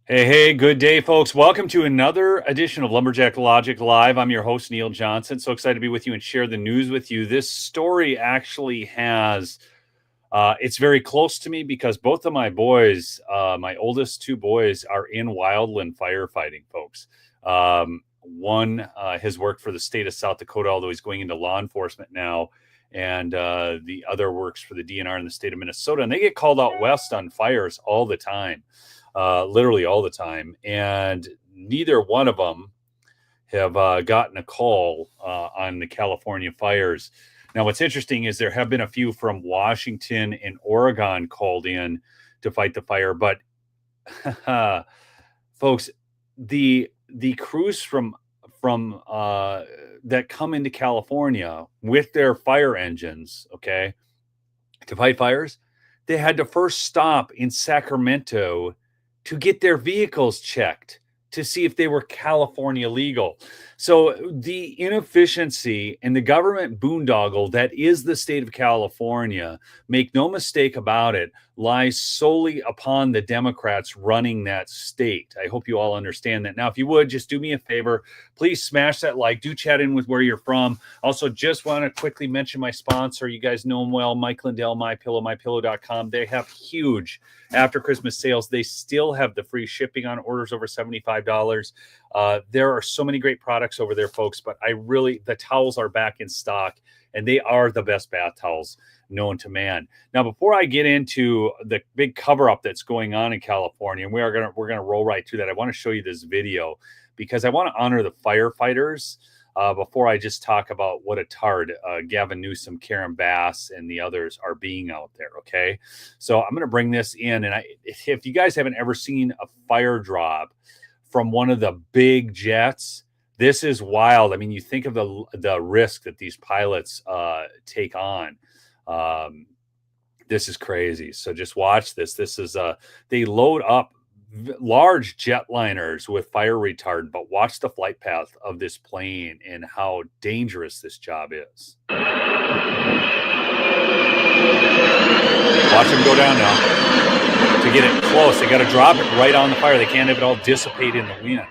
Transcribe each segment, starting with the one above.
Hey, good day, folks. Welcome to another edition of Lumberjack Logic Live. I'm your host, Neil Johnson. So excited to be with you and share the news with you. This story actually it's very close to me because both of my boys, my oldest two boys, are in wildland firefighting, folks. One has worked for the state of South Dakota, although he's going into law enforcement now. And the other works for the DNR in the state of Minnesota. And they get called out west on fires all the time. Literally all the time. And neither one of them have gotten a call on the California fires. Now, what's interesting is there have been a few from Washington and Oregon called in to fight the fire. But folks, the crews from that come into California with their fire engines, okay, to fight fires, they had to first stop in Sacramento to get their vehicles checked to see if they were California legal. So the inefficiency and the government boondoggle that is the state of California, make no mistake about it, lies solely upon the Democrats running that state. I hope you all understand that. Now, if you would, just do me a favor. Please smash that like. Do chat in with where you're from. Also, just want to quickly mention my sponsor. You guys know him well, Mike Lindell, MyPillow, MyPillow.com. They have huge after Christmas sales. They still have the free shipping on orders over $75. There are so many great products over there, folks, but the towels are back in stock, and they are the best bath towels known to man. Now, before I get into the big cover up that's going on in California, and we're gonna roll right through that, I want to show you this video because I want to honor the firefighters before I just talk about what a tard Gavin Newsom, Karen Bass, and the others are being out there. Okay, so I'm going to bring this in, and if you guys haven't ever seen a fire drop from one of the big jets, this is wild. I mean, you think of the risk that these pilots take on. This is crazy. So just watch this. This is they load up large jetliners with fire retardant, but watch the flight path of this plane and how dangerous this job is. Watch them go down now. To get it close, they got to drop it right on the fire. They can't have it all dissipate in the wind.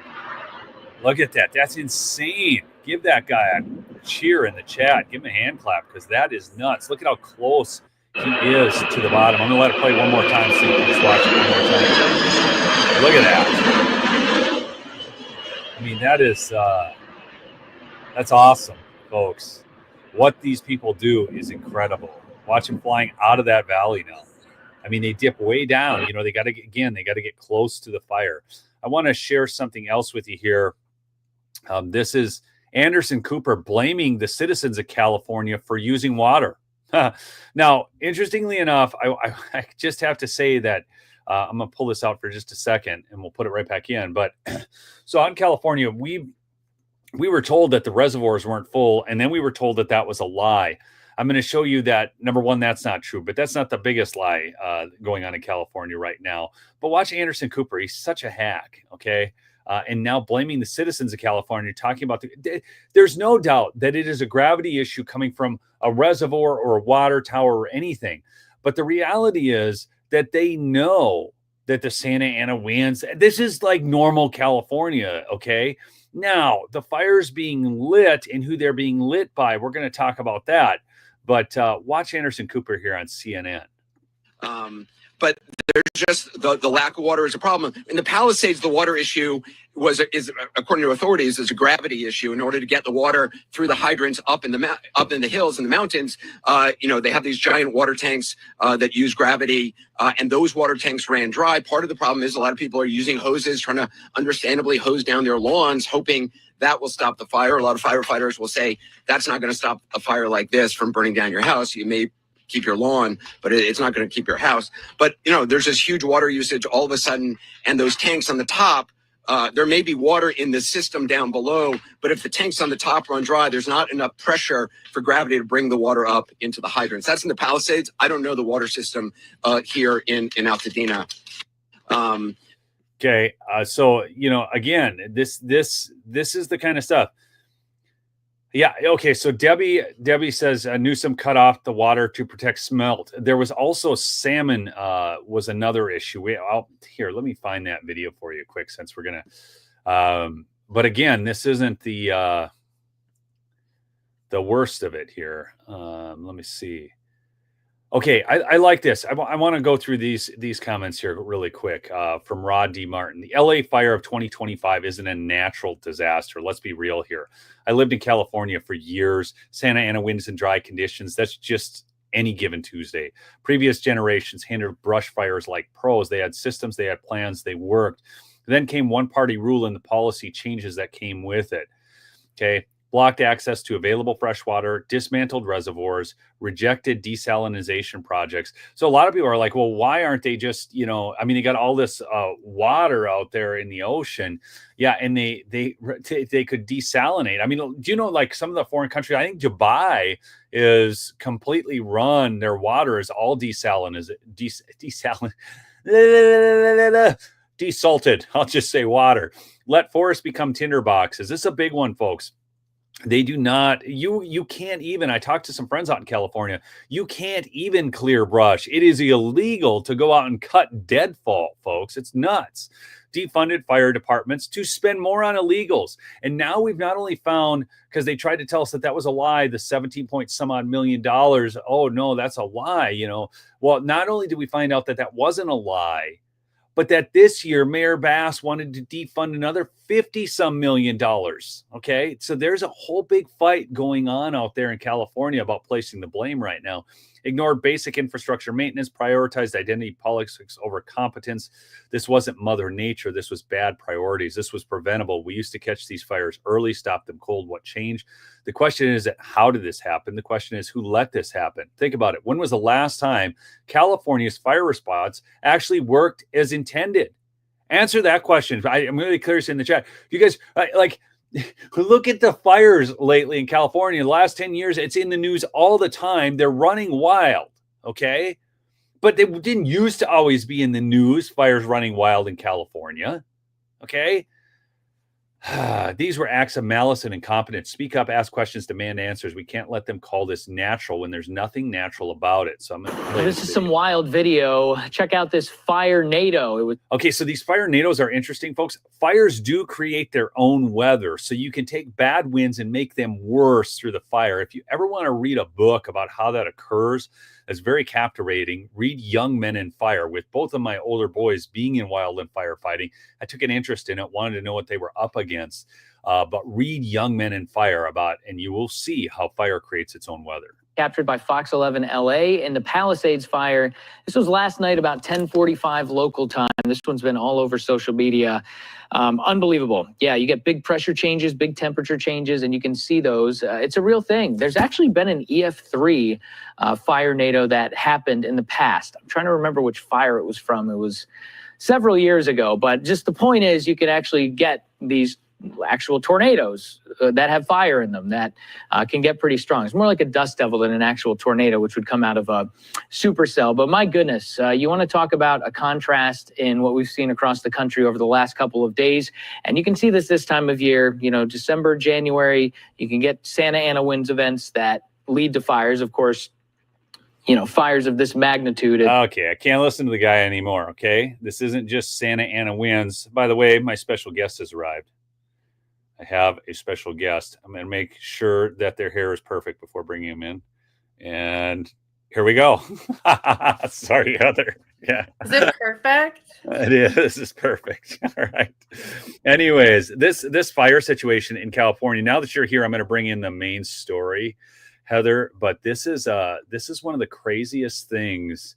Look at that. That's insane. Give that guy a cheer in the chat. Give him a hand clap because that is nuts. Look at how close he is to the bottom. I'm going to let it play one more time so you can just watch it one more time. Look at that. I mean, that's awesome, folks. What these people do is incredible. Watch them flying out of that valley now. I mean, they dip way down. You know, they got to get close to the fire. I want to share something else with you here. This is Anderson Cooper blaming the citizens of California for using water. Now, interestingly enough, I just have to say that I'm going to pull this out for just a second and we'll put it right back in. But so out in California, we were told that the reservoirs weren't full, and then we were told that that was a lie. I'm going to show you that, number one, that's not true, but that's not the biggest lie going on in California right now. But watch Anderson Cooper. He's such a hack, okay? And now blaming the citizens of California, talking about there's no doubt that it is a gravity issue coming from a reservoir or a water tower or anything. But the reality is that they know that the Santa Ana winds, this is like normal California, okay? Now, the fires being lit and who they're being lit by, we're going to talk about that. But watch Anderson Cooper here on CNN. But there's just the lack of water is a problem. In the Palisades, the water issue is according to authorities is a gravity issue. In order to get the water through the hydrants up in the hills and the mountains, they have these giant water tanks that use gravity, and those water tanks ran dry. Part of the problem is a lot of people are using hoses, trying to understandably hose down their lawns, hoping that will stop the fire. A lot of firefighters will say that's not going to stop a fire like this from burning down your house. You may keep your lawn, but it's not going to keep your house. But, there's this huge water usage all of a sudden, and those tanks on the top, there may be water in the system down below, but if the tanks on the top run dry, there's not enough pressure for gravity to bring the water up into the hydrants. That's in the Palisades. I don't know the water system here in Altadena. Okay. So, again, this is the kind of stuff. Yeah. Okay. So Debbie says Newsom cut off the water to protect smelt. There was also salmon. Was another issue. Here. Let me find that video for you quick, since we're gonna. But again, this isn't the worst of it here. Let me see. Okay, I like this. I want to go through these comments here really quick. From Rod D. Martin. The LA fire of 2025 isn't a natural disaster. Let's be real here. I lived in California for years. Santa Ana winds and dry conditions. That's just any given Tuesday. Previous generations handled brush fires like pros. They had systems, they had plans, they worked. Then came one party rule and the policy changes that came with it. Okay. Blocked access to available fresh water, dismantled reservoirs, rejected desalination projects. So a lot of people are like, well, why aren't they just, I mean, they got all this water out there in the ocean. Yeah. And they could desalinate. I mean, do you know, like some of the foreign countries, I think Dubai is completely run. Their water is all desalted. I'll just say water. Let forests become tinderboxes. This is a big one, folks. They do not, you can't even, I talked to some friends out in California, you can't even clear brush. It is illegal to go out and cut deadfall, folks. It's nuts. Defunded fire departments to spend more on illegals. And now we've not only found, because they tried to tell us that was a lie, the 17 point some odd million dollars. Oh no, that's a lie. Well, not only did we find out that that wasn't a lie, but that this year, Mayor Bass wanted to defund another 50 some million dollars. Okay. So there's a whole big fight going on out there in California about placing the blame right now. Ignored basic infrastructure maintenance, prioritized identity politics over competence. This wasn't Mother Nature. This was bad priorities. This was preventable. We used to catch these fires early, stop them cold. What changed? The question is, how did this happen? The question is, who let this happen? Think about it. When was the last time California's fire response actually worked as intended? Answer that question. I'm really curious in the chat. You guys, look at the fires lately in California. The last 10 years, it's in the news all the time. They're running wild, okay? But they didn't used to always be in the news, fires running wild in California, okay? These were acts of malice and incompetence. Speak up, ask questions, demand answers. We can't let them call this natural when there's nothing natural about it. So this is some wild video. Check out this fire NATO. Okay, so these fire NATOs are interesting, folks. Fires do create their own weather. So you can take bad winds and make them worse through the fire. If you ever want to read a book about how that occurs, it's very captivating. Read Young Men in Fire. With both of my older boys being in wildland firefighting, I took an interest in it, wanted to know what they were up against. But read Young Men in Fire and you will see how fire creates its own weather. Captured by Fox 11 LA in the Palisades fire. This was last night about 10:45 local time. This one's been all over social media. Unbelievable. Yeah, you get big pressure changes, big temperature changes, and you can see those. It's a real thing. There's actually been an EF3 fire NATO that happened in the past. I'm trying to remember which fire it was from. It was several years ago, but just the point is you can actually get these actual tornadoes that have fire in them that can get pretty strong. It's more like a dust devil than an actual tornado, which would come out of a supercell. But my goodness, you want to talk about a contrast in what we've seen across the country over the last couple of days. And you can see this time of year, December, January, you can get Santa Ana winds events that lead to fires. Of course, fires of this magnitude. Okay, I can't listen to the guy anymore, okay? This isn't just Santa Ana winds. By the way, my special guest has arrived. I have a special guest. I'm going to make sure that their hair is perfect before bringing them in. And here we go. Sorry, Heather. Yeah. Is it perfect? It is. This is perfect. All right. Anyways, this fire situation in California, now that you're here, I'm going to bring in the main story, Heather. But this is one of the craziest things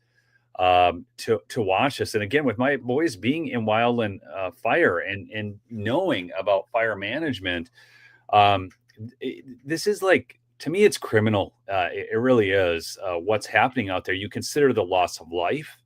to watch this. And again, with my boys being in wildland fire and knowing about fire management, this is like, to me, it's criminal. It really is what's happening out there. You consider the loss of life.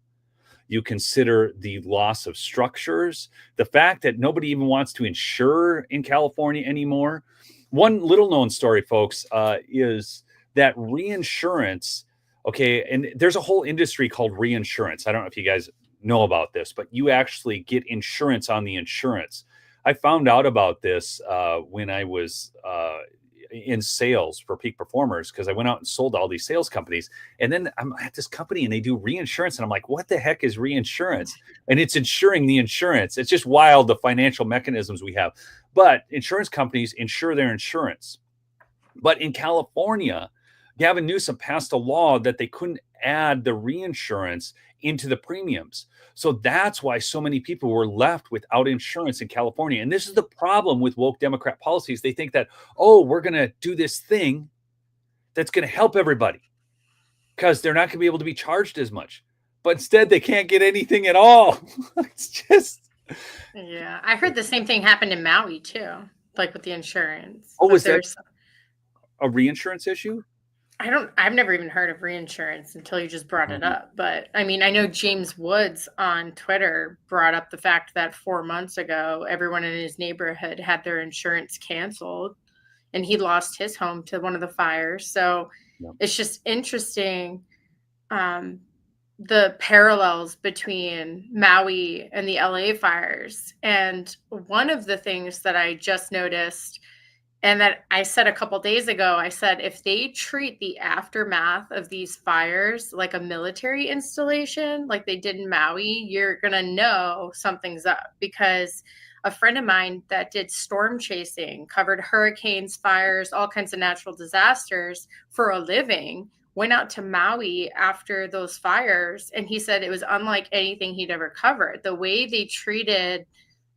You consider the loss of structures, the fact that nobody even wants to insure in California anymore. One little known story, folks, is that reinsurance. Okay, and there's a whole industry called reinsurance. I don't know if you guys know about this, but you actually get insurance on the insurance. I found out about this when I was in sales for peak performers because I went out and sold all these sales companies. And then I'm at this company and they do reinsurance. And I'm like, what the heck is reinsurance? And it's insuring the insurance. It's just wild, the financial mechanisms we have. But insurance companies insure their insurance. But in California, Gavin Newsom passed a law that they couldn't add the reinsurance into the premiums. So that's why so many people were left without insurance in California. And this is the problem with woke Democrat policies. They think that, oh, we're going to do this thing that's going to help everybody because they're not going to be able to be charged as much. But instead, they can't get anything at all. It's just. Yeah, I heard the same thing happened in Maui too, like with the insurance. Oh, was that a reinsurance issue? I've never even heard of reinsurance until you just brought it up. But I mean, I know James Woods on Twitter brought up the fact that 4 months ago, everyone in his neighborhood had their insurance canceled and he lost his home to one of the fires. So it's just interesting. The parallels between Maui and the LA fires. And one of the things that I just noticed and that I said a couple days ago, I said, if they treat the aftermath of these fires like a military installation, like they did in Maui, you're going to know something's up. Because a friend of mine that did storm chasing, covered hurricanes, fires, all kinds of natural disasters for a living, went out to Maui after those fires. And he said it was unlike anything he'd ever covered. The way they treated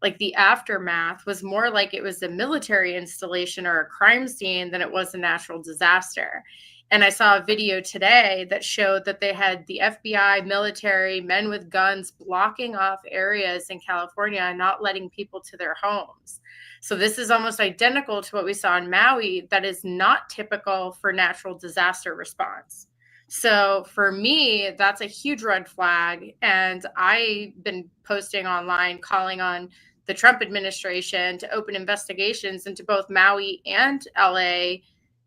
like the aftermath was more like it was a military installation or a crime scene than it was a natural disaster. And I saw a video today that showed that they had the FBI, military, men with guns blocking off areas in California and not letting people to their homes. So this is almost identical to what we saw in Maui. That is not typical for natural disaster response. So for me, that's a huge red flag. And I've been posting online, calling on the Trump administration to open investigations into both Maui and LA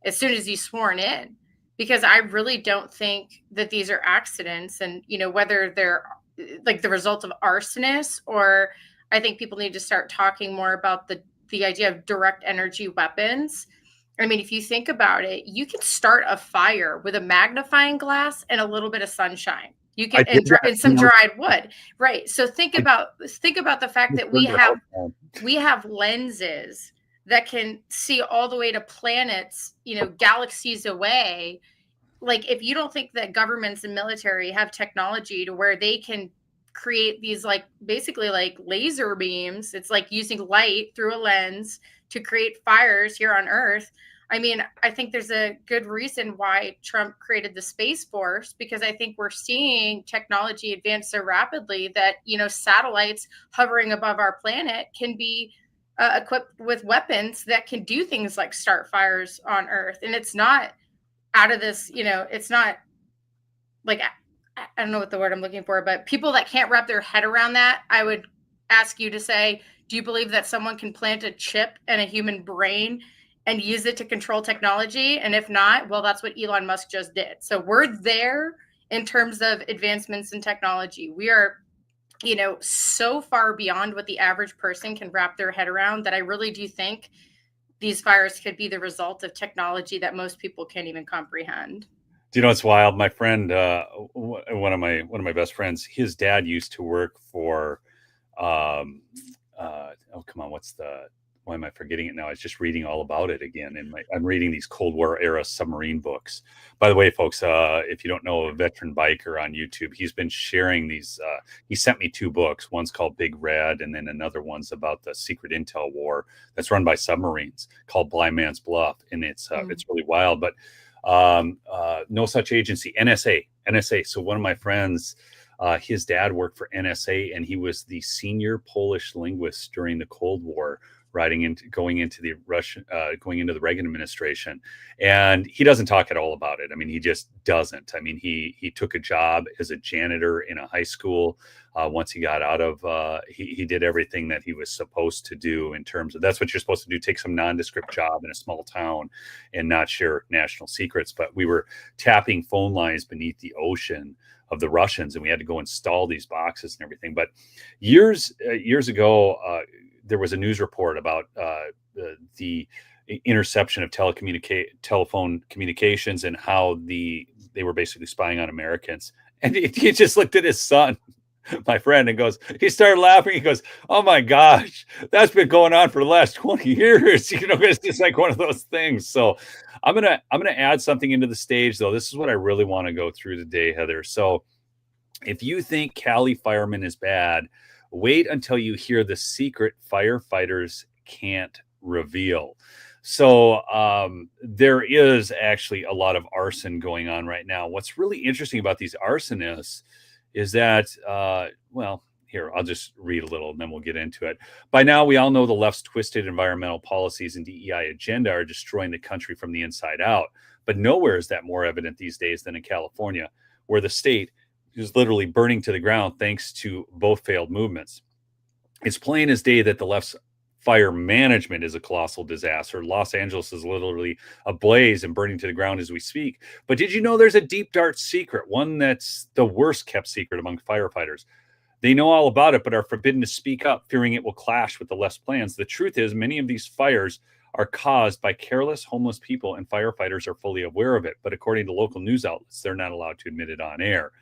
as soon as he's sworn in, because I really don't think that these are accidents. And, you know, whether they're like the result of arsonists, or I think people need to start talking more about the idea of direct energy weapons. I mean, if you think about it, you can start a fire with a magnifying glass and a little bit of sunshine. You can and some dried wood, right? So think about the fact that we have lenses that can see all the way to planets, you know, galaxies away. Like, if you don't think that governments and military have technology to where they can create these like basically like laser beams, it's like using light through a lens to create fires here on Earth. I mean, I think there's a good reason why Trump created the Space Force, because I think we're seeing technology advance so rapidly that, you know, satellites hovering above our planet can be equipped with weapons that can do things like start fires on Earth. And it's not out of this, you know, it's not like, I don't know what the word I'm looking for, but people that can't wrap their head around that, I would ask you to say, do you believe that someone can plant a chip in a human brain and use it to control technology? And if not, well, that's what Elon Musk just did. So we're there in terms of advancements in technology. We are, you know, so far beyond what the average person can wrap their head around that I really do think these fires could be the result of technology that most people can't even comprehend. Do you know what's wild? My friend, one of my best friends, his dad used to work for, oh, come on, why am I forgetting it now? I was just reading all about it again. I'm reading these Cold War era submarine books. By the way, folks, if you don't know a veteran biker on YouTube, he's been sharing these. He sent me 2 books. One's called Big Red, and then another one's about the secret intel war that's run by submarines called Blind Man's Bluff. And it's really wild. But no such agency, NSA. So one of my friends, his dad worked for NSA, and he was the senior Polish linguist during the Cold War, going into the Reagan administration. And he doesn't talk at all about it. I mean, he just doesn't. I mean, he took a job as a janitor in a high school. Once he got out of, he did everything that he was supposed to do in terms of, that's what you're supposed to do, take some nondescript job in a small town and not share national secrets. But we were tapping phone lines beneath the ocean of the Russians, and we had to go install these boxes and everything. But years ago, there was a news report about the interception of telephone communications and how they were basically spying on Americans. And he just looked at his son, my friend, and he started laughing. He goes, "Oh my gosh, that's been going on for the last 20 years." It's just like one of those things. So I'm gonna add something into the stage, though. This is what I really want to go through today, Heather. So if you think Cali fireman is bad, wait until you hear the secret firefighters can't reveal. So there is actually a lot of arson going on right now. What's really interesting about these arsonists is that, here, I'll just read a little and then we'll get into it. By now, we all know the left's twisted environmental policies and DEI agenda are destroying the country from the inside out. But nowhere is that more evident these days than in California, where the state is literally burning to the ground thanks to both failed movements. It's plain as day that the left's fire management is a colossal disaster. Los Angeles is literally ablaze and burning to the ground as we speak. But did you know there's a deep, dark secret, one that's the worst kept secret among firefighters? They know all about it, but are forbidden to speak up, fearing it will clash with the left's plans. The truth is, many of these fires are caused by careless, homeless people, and firefighters are fully aware of it. But according to local news outlets, they're not allowed to admit it on air.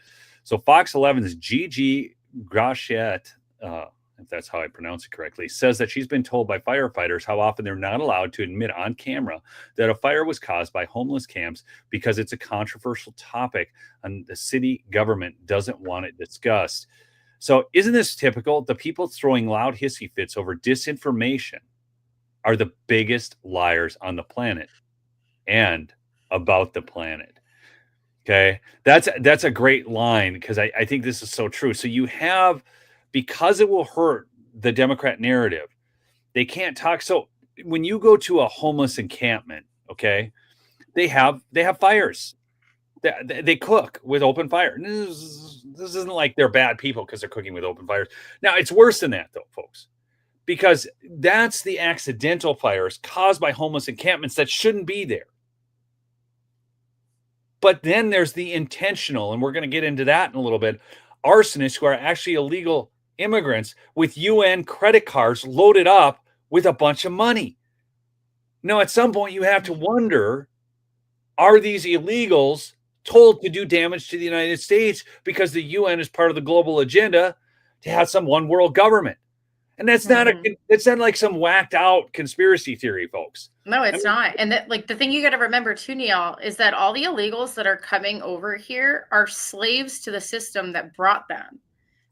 So Fox 11's Gigi Grachette, if that's how I pronounce it correctly, says that she's been told by firefighters how often they're not allowed to admit on camera that a fire was caused by homeless camps because it's a controversial topic and the city government doesn't want it discussed. So isn't this typical? The people throwing loud hissy fits over disinformation are the biggest liars on the planet and about the planet. Okay, that's a great line because I think this is so true. So you have, because it will hurt the Democrat narrative, they can't talk. So when you go to a homeless encampment, okay, they have fires. They cook with open fire. This isn't like they're bad people because they're cooking with open fires. Now, it's worse than that, though, folks, because that's the accidental fires caused by homeless encampments that shouldn't be there. But then there's the intentional, and we're going to get into that in a little bit, arsonists who are actually illegal immigrants with UN credit cards loaded up with a bunch of money. Now, at some point, you have to wonder, are these illegals told to do damage to the United States because the UN is part of the global agenda to have some one world government? And that's not it's not like some whacked out conspiracy theory, folks. No, it's not. And that, like, the thing you got to remember too, Neil, is that all the illegals that are coming over here are slaves to the system that brought them.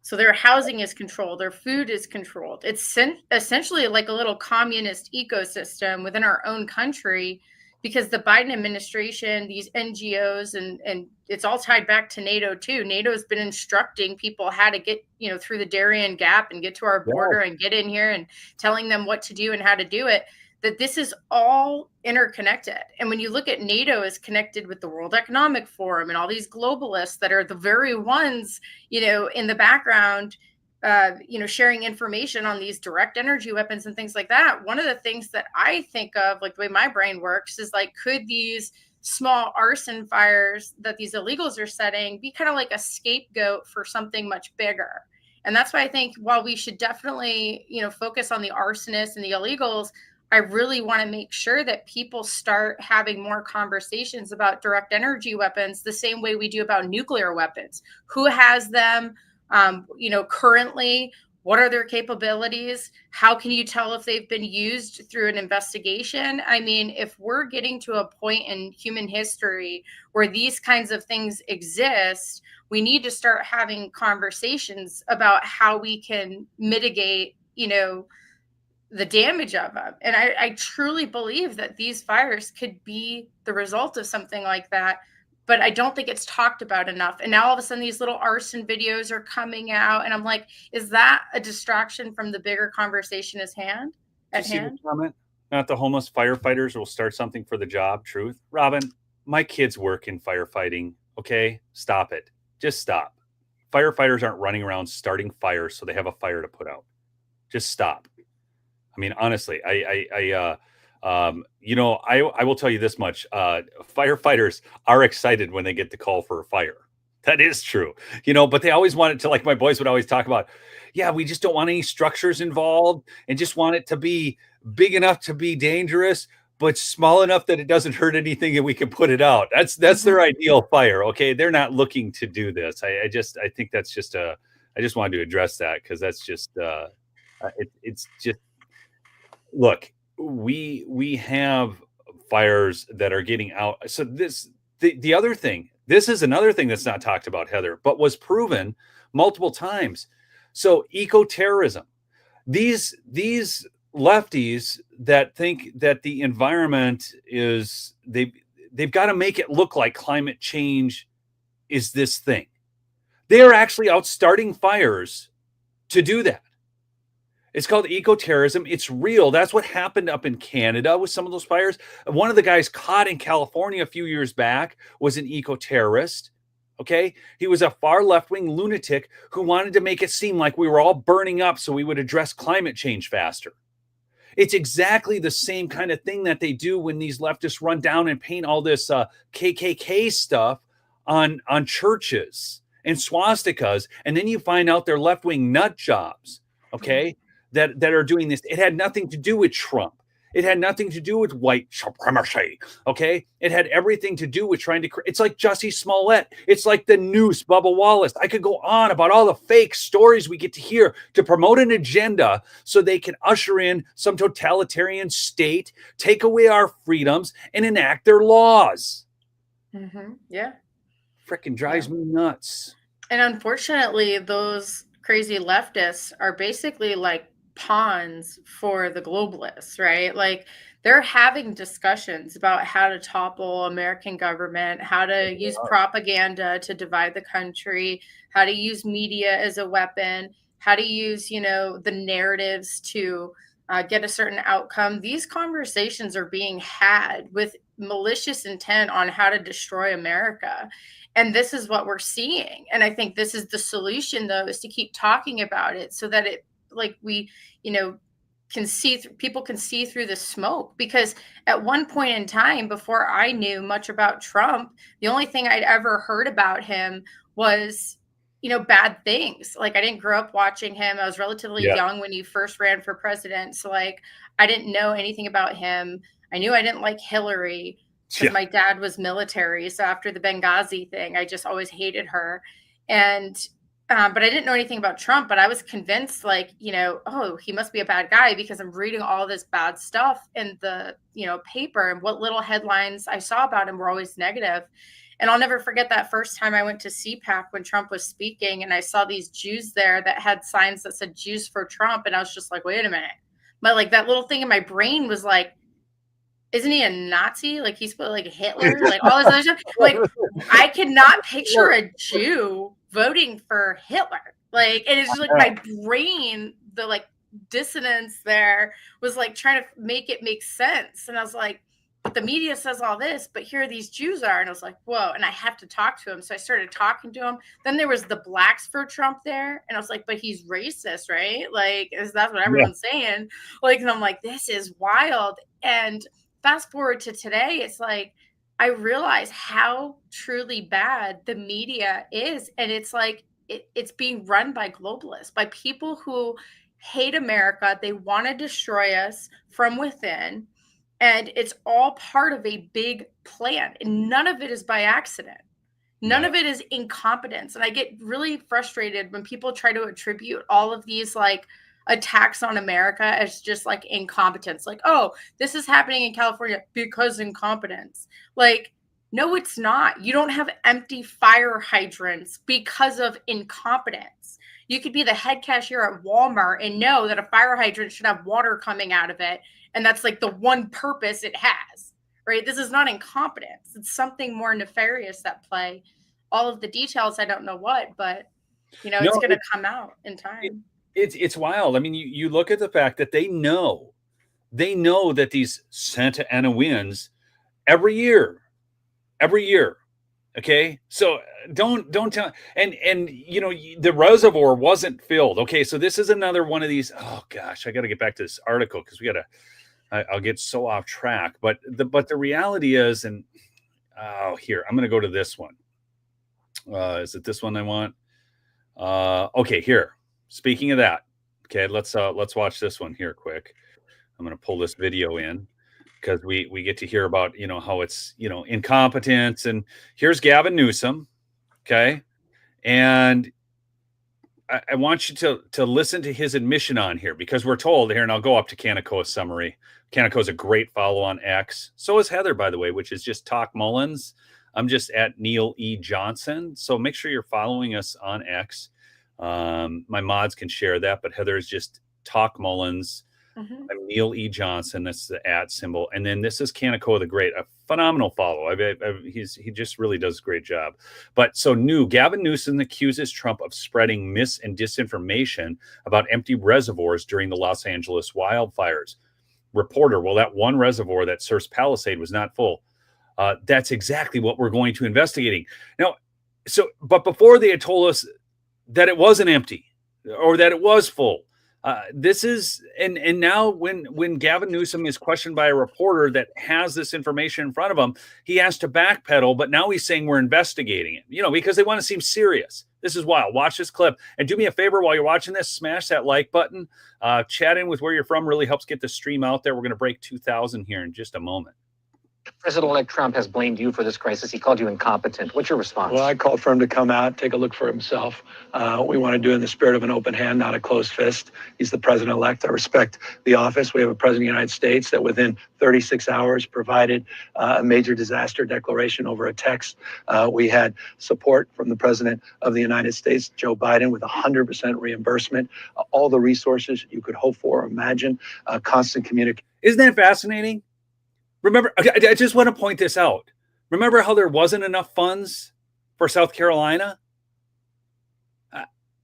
So their housing is controlled, their food is controlled. It's essentially like a little communist ecosystem within our own country, because the Biden administration, these NGOs, and it's all tied back to NATO too. NATO has been instructing people how to get, through the Darien Gap and get to our border and get in here, and telling them what to do and how to do it. That this is all interconnected. And when you look at NATO is connected with the World Economic Forum and all these globalists that are the very ones, in the background, sharing information on these direct energy weapons and things like that. One of the things that I think of, like the way my brain works, is like, could these small arson fires that these illegals are setting be kind of like a scapegoat for something much bigger? And that's why I think while we should definitely, focus on the arsonists and the illegals, I really want to make sure that people start having more conversations about direct energy weapons the same way we do about nuclear weapons. Who has them? Currently, what are their capabilities? How can you tell if they've been used through an investigation? I mean, if we're getting to a point in human history where these kinds of things exist, we need to start having conversations about how we can mitigate, the damage of them. And I truly believe that these fires could be the result of something like that. But I don't think it's talked about enough. And now all of a sudden these little arson videos are coming out. And I'm like, is that a distraction from the bigger conversation at hand? Comment? Not the homeless firefighters will start something for the job. Truth. Robin, my kids work in firefighting. Okay, stop it. Just stop. Firefighters aren't running around starting fires so they have a fire to put out. Just stop. I mean, honestly, I will tell you this much. Firefighters are excited when they get the call for a fire. That is true, but they always want it to, like my boys would always talk about, yeah, we just don't want any structures involved and just want it to be big enough to be dangerous. but small enough that it doesn't hurt anything and we can put it out. That's their ideal fire. Okay. They're not looking to do this. I think that's just I just wanted to address that because that's just, it's just, look, we have fires that are getting out. So the other thing, this is another thing that's not talked about, Heather, but was proven multiple times. So eco-terrorism, these lefties that think that the environment is, they've got to make it look like climate change is this thing. They are actually out starting fires to do that. It's called eco-terrorism. It's real. That's what happened up in Canada with some of those fires. One of the guys caught in California a few years back was an eco-terrorist. Okay. He was a far left-wing lunatic who wanted to make it seem like we were all burning up so we would address climate change faster. It's exactly the same kind of thing that they do when these leftists run down and paint all this KKK stuff on churches and swastikas. And then you find out they're left-wing nut jobs. Okay. That are doing this. It had nothing to do with Trump. It had nothing to do with white supremacy. Okay. It had everything to do with trying to, it's like Jussie Smollett. It's like the Noose, Bubba Wallace. I could go on about all the fake stories we get to hear to promote an agenda so they can usher in some totalitarian state, take away our freedoms, and enact their laws. Yeah. Freaking drives me nuts. And unfortunately, those crazy leftists are basically like pawns for the globalists, right? Like they're having discussions about how to topple American government, how to use propaganda to divide the country, how to use media as a weapon, how to use, the narratives to get a certain outcome. These conversations are being had with malicious intent on how to destroy America. And this is what we're seeing. And I think this is the solution, though, is to keep talking about it so that it, like we, can see, people can see through the smoke. Because at one point in time, before I knew much about Trump, the only thing I'd ever heard about him was, bad things. Like I didn't grow up watching him. I was relatively young when he first ran for president. So like, I didn't know anything about him. I knew I didn't like Hillary because my dad was military. So after the Benghazi thing, I just always hated her. And, but I didn't know anything about Trump, but I was convinced like, oh, he must be a bad guy because I'm reading all this bad stuff in the, paper, and what little headlines I saw about him were always negative. And I'll never forget that first time I went to CPAC when Trump was speaking, and I saw these Jews there that had signs that said Jews for Trump. And I was just like, wait a minute. But like that little thing in my brain was like, isn't he a Nazi? Like he's like Hitler, like all this other stuff. Like I could not picture a Jew voting for Hitler. Like it is just like my brain, the like dissonance there was like trying to make it make sense. And I was like, but the media says all this, but here these Jews are. And I was like, whoa, and I have to talk to him. So I started talking to him. Then there was the blacks for Trump there. And I was like, but he's racist, right? Like, that's what everyone's saying. Like, and I'm like, this is wild. And fast forward to today, it's like, I realize how truly bad the media is. And it's like, it's being run by globalists, by people who hate America. They want to destroy us from within. And it's all part of a big plan. And none of it is by accident. None of it is incompetence. And I get really frustrated when people try to attribute all of these like attacks on America as just like incompetence. Like, oh, this is happening in California because incompetence. Like, no, it's not. You don't have empty fire hydrants because of incompetence. You could be the head cashier at Walmart and know that a fire hydrant should have water coming out of it. And that's like the one purpose it has, right? This is not incompetence. It's something more nefarious at play. All of the details, I don't know what, but it's going to come out in time. It's wild. I mean, you look at the fact that they know that these Santa Ana winds every year. Okay. So don't tell. And the reservoir wasn't filled. Okay. So this is another one of these. Oh gosh, I got to get back to this article because I'll get so off track. But the reality is, and here, I'm going to go to this one. Is it this one I want? Okay, here. Speaking of that, okay, let's watch this one here quick. I'm going to pull this video in. because we get to hear about, how it's, incompetence. And here's Gavin Newsom. Okay. And I want you to listen to his admission on here, because we're told here, and I'll go up to Canico's summary. Canico's a great follow on X. So is Heather, by the way, which is just Talk Mullins. I'm just at Neil E. Johnson. So make sure you're following us on X. My mods can share that, but Heather is just Talk Mullins. Mhm. I'm Neil E. Johnson. That's the @ symbol. And then this is Canico the Great, a phenomenal follow. He just really does a great job. But so Gavin Newsom accuses Trump of spreading mis and disinformation about empty reservoirs during the Los Angeles wildfires. Reporter, well, that one reservoir that serves Palisade was not full. That's exactly what we're going to investigating. Now, but before they had told us that it wasn't empty or that it was full. This is, and now when Gavin Newsom is questioned by a reporter that has this information in front of him, he has to backpedal, but now he's saying we're investigating it, because they want to seem serious. This is wild. Watch this clip. And do me a favor while you're watching this, smash that like button. Chat in with where you're from really helps get the stream out there. We're going to break 2,000 here in just a moment. President-elect Trump has blamed you for this crisis. He called you incompetent. What's your response? Well, I called for him to come out, take a look for himself. We want to do it in the spirit of an open hand, not a closed fist. He's the president-elect. I respect the office. We have a president of the United States that within 36 hours provided a major disaster declaration over a text. We had support from the president of the United States, Joe Biden, with 100% reimbursement, all the resources you could hope for or imagine, constant communication. Isn't that fascinating? Remember, I just want to point this out. Remember how there wasn't enough funds for South Carolina?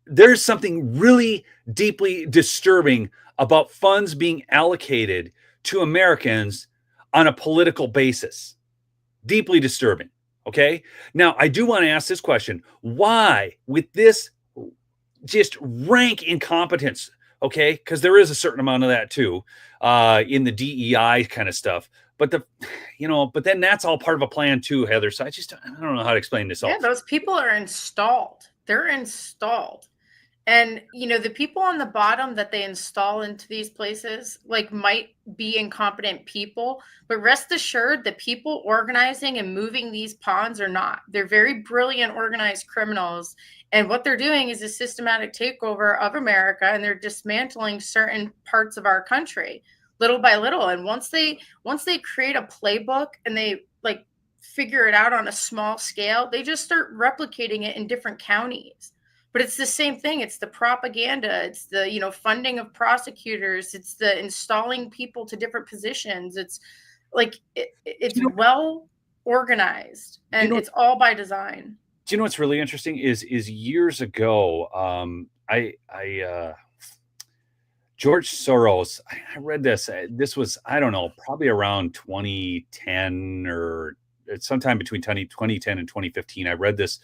There's something really deeply disturbing about funds being allocated to Americans on a political basis. Deeply disturbing. Okay. Now, I do want to ask this question. Why, with this just rank incompetence, okay, because there is a certain amount of that too, in the DEI kind of stuff. But but then that's all part of a plan too, Heather. So I don't know how to explain this. Yeah, those people are installed. They're installed. And, the people on the bottom that they install into these places, might be incompetent people, but rest assured the people organizing and moving these pawns are not. They're very brilliant, organized criminals. And what they're doing is a systematic takeover of America, and they're dismantling certain parts of our country little by little. And once they create a playbook and they figure it out on a small scale, they just start replicating it in different counties. But it's the same thing. It's the propaganda. It's the, funding of prosecutors. It's the installing people to different positions. It's it's well organized, and it's all by design. Do you know what's really interesting is years ago, George Soros, I read this. This was, I don't know, probably around 2010 or sometime between 2010 and 2015. I read this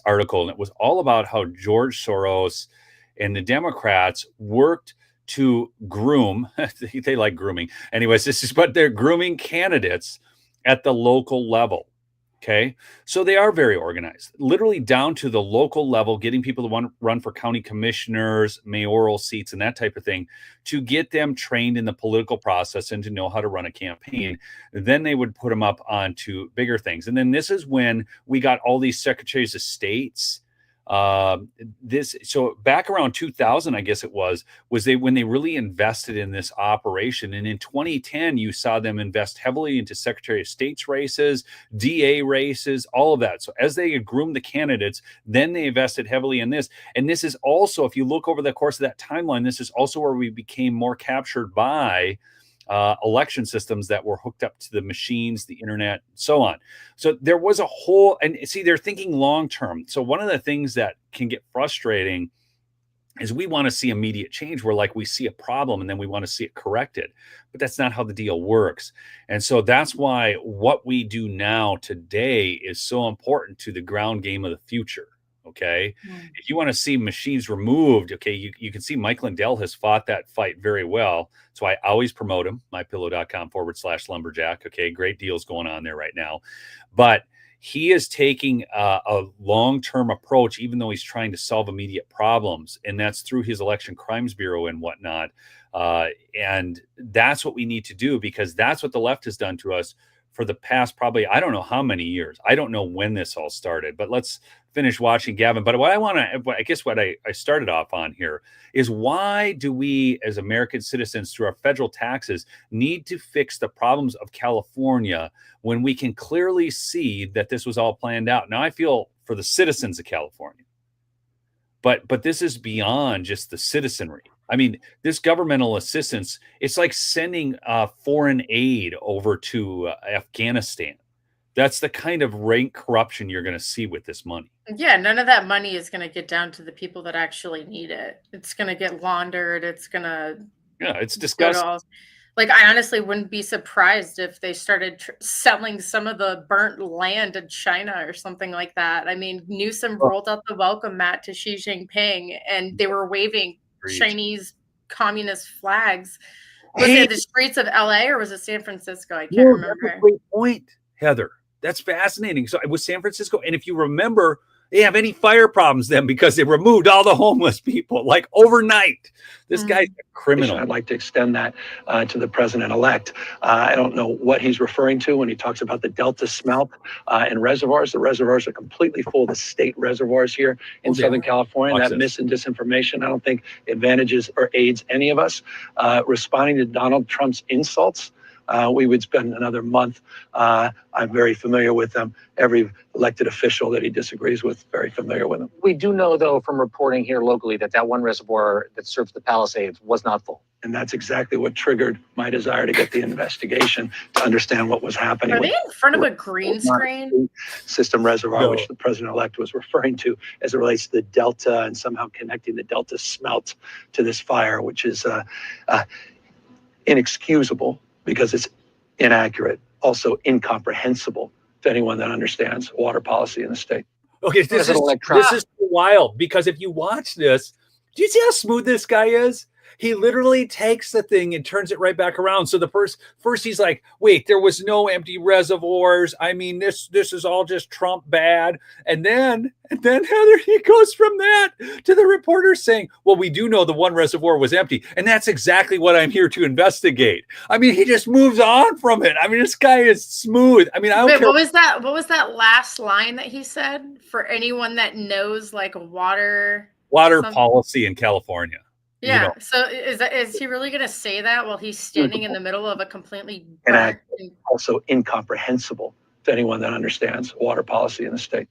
article, and it was all about how George Soros and the Democrats worked to groom. They like grooming. Anyways, but they're grooming candidates at the local level. Okay. So they are very organized, literally down to the local level, getting people to run for county commissioners, mayoral seats, and that type of thing, to get them trained in the political process and to know how to run a campaign. Then they would put them up onto bigger things. And then this is when we got all these secretaries of states. So back around 2000, I guess it was when they really invested in this operation. And in 2010, you saw them invest heavily into Secretary of State's races, DA races, all of that. So as they groomed the candidates, then they invested heavily in this. And this is also, if you look over the course of that timeline, this is also where we became more captured by election systems that were hooked up to the machines, the internet, so on. So there was a whole, and see, they're thinking long term. So one of the things that can get frustrating is we want to see immediate change, where we see a problem and then we want to see it corrected, but that's not how the deal works. And so that's why what we do now today is so important to the ground game of the future. Okay. If you want to see machines removed, okay, you can see Mike Lindell has fought that fight very well. So I always promote him, mypillow.com/lumberjack. Okay. Great deals going on there right now. But he is taking a long-term approach, even though he's trying to solve immediate problems, and that's through his Election Crimes Bureau and whatnot. And that's what we need to do, because that's what the left has done to us for the past probably, I don't know how many years. I don't know when this all started, but let's finish watching Gavin. But what I want to, I guess what I started off on here is, why do we as American citizens through our federal taxes need to fix the problems of California when we can clearly see that this was all planned out? Now I feel for the citizens of California, but this is beyond just the citizenry. I mean, this governmental assistance, it's like sending foreign aid over to Afghanistan. That's the kind of rank corruption you're going to see with this money. Yeah, none of that money is going to get down to the people that actually need it. It's going to get laundered. It's going to. Yeah, it's disgusting. Like, I honestly wouldn't be surprised if they started selling some of the burnt land in China or something like that. I mean, Newsom rolled out the welcome mat to Xi Jinping, and they were waving Chinese communist flags. Was it the streets of LA or was it San Francisco? I can't remember. That's a great point, Heather. That's fascinating. So it was San Francisco. And if you remember, they have any fire problems then because they removed all the homeless people like overnight. This guy's a criminal. I'd like to extend that to the president-elect. I don't know what he's referring to when he talks about the Delta smelt in reservoirs. The reservoirs are completely full. The state reservoirs here in Southern California. That mis and disinformation, I don't think advantages or aids any of us. Responding to Donald Trump's insults, we would spend another month. I'm very familiar with them. Every elected official that he disagrees with, very familiar with them. We do know, though, from reporting here locally that one reservoir that serves the Palisades was not full. And that's exactly what triggered my desire to get the investigation to understand what was happening. Are they in front of a green screen? System reservoir, which the president-elect was referring to as it relates to the Delta and somehow connecting the Delta smelt to this fire, which is inexcusable because it's inaccurate, also incomprehensible to anyone that understands water policy in the state. Okay, this is wild, because if you watch this, do you see how smooth this guy is? He literally takes the thing and turns it right back around. So the first he's like, wait, there was no empty reservoirs. I mean, this is all just Trump bad. And then Heather, he goes from that to the reporter saying, well, we do know the one reservoir was empty. And that's exactly what I'm here to investigate. I mean, he just moves on from it. I mean, this guy is smooth. I mean, I don't care. What was that last line that he said, for anyone that knows like water policy in California? Yeah. You know. So is he really going to say that while he's standing in the middle of a completely also incomprehensible to anyone that understands water policy in the state?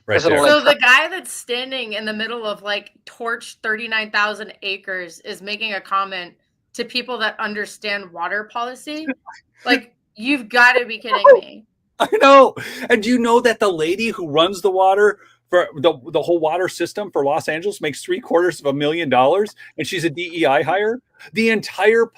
Right there. So the guy that's standing in the middle of like torched 39,000 acres is making a comment to people that understand water policy? Like, you've got to be kidding me. I know. And do you know that the lady who runs the water for the whole water system for Los Angeles makes $750,000, and she's a DEI hire? The entire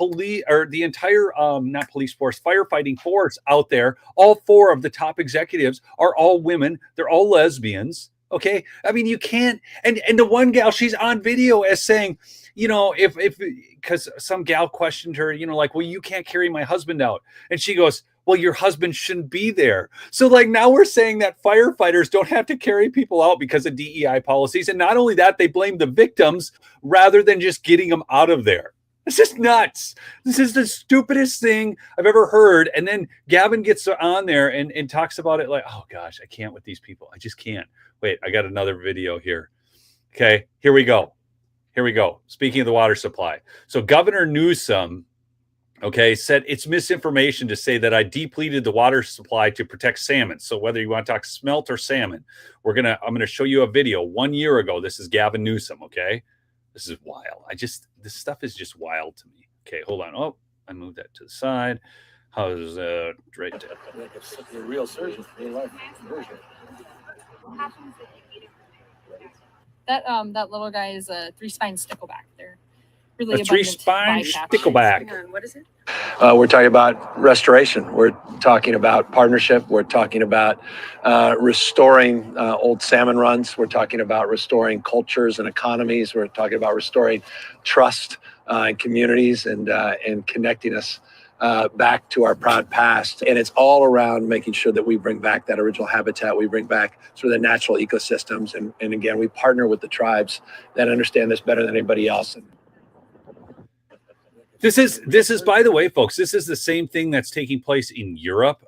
not police force, firefighting force out there, all four of the top executives are all women. They're all lesbians. Okay. I mean, you can't, and the one gal, she's on video as saying, you know, because some gal questioned her, you know, like, well, you can't carry my husband out. And she goes, well, your husband shouldn't be there. So like now we're saying that firefighters don't have to carry people out because of DEI policies. And not only that, they blame the victims rather than just getting them out of there. It's just nuts. This is the stupidest thing I've ever heard. And then Gavin gets on there and talks about it like, oh gosh, I can't with these people. I just can't. Wait, I got another video here. Okay, here we go. Speaking of the water supply. So Governor Newsom, said it's misinformation to say that I depleted the water supply to protect salmon. So whether you want to talk smelt or salmon, I'm going to show you a video 1 year ago. This is Gavin Newsom. Okay. This is wild. This stuff is just wild to me. Okay. Hold on. Oh, I moved that to the side. How's right there? The real surgeon, real life version. That little guy is a three-spine stickleback. They're really a three-spine stickleback. What is it? We're talking about restoration. We're talking about partnership. We're talking about restoring old salmon runs. We're talking about restoring cultures and economies. We're talking about restoring trust in communities and connecting us back to our proud past. And it's all around making sure that we bring back that original habitat, we bring back sort of the natural ecosystems. And again, we partner with the tribes that understand this better than anybody else. This is, by the way, folks, this is the same thing that's taking place in Europe,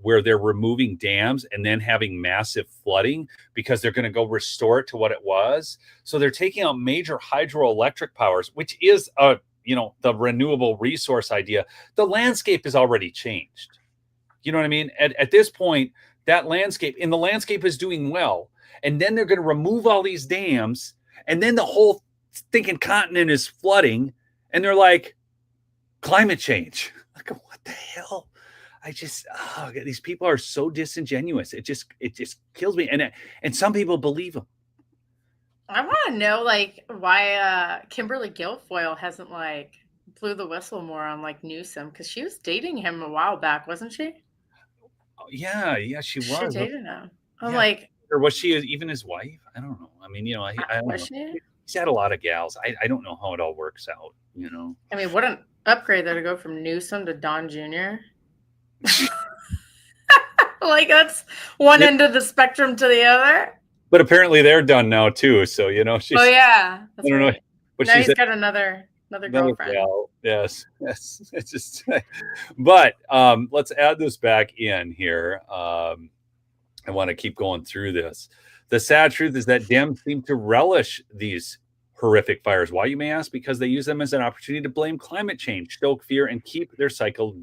where they're removing dams and then having massive flooding because they're going to go restore it to what it was. So they're taking out major hydroelectric powers, which is the renewable resource idea. The landscape has already changed. You know what I mean? At this point, that landscape is doing well. And then they're going to remove all these dams, and then the whole stinking continent is flooding. And they're like, climate change. Like, what the hell? These people are so disingenuous. It just kills me. And some people believe them. I want to know why Kimberly Guilfoyle hasn't blew the whistle more on Newsom, because she was dating him a while back, wasn't she? Yeah, she was. She dated him. I'm or was she even his wife? I don't know. I mean, I don't know. He's had a lot of gals. I don't know how it all works out. I mean, what an upgrade though to go from Newsom to Don Jr. That's one end of the spectrum to the other. But apparently they're done now too. So she's. Oh yeah. I don't know. But now he's got another girlfriend. Gal. Yes. It's just. But let's add this back in here. I want to keep going through this. The sad truth is that Dems seem to relish these horrific fires. Why, you may ask? Because they use them as an opportunity to blame climate change, stoke fear, and keep their cycle of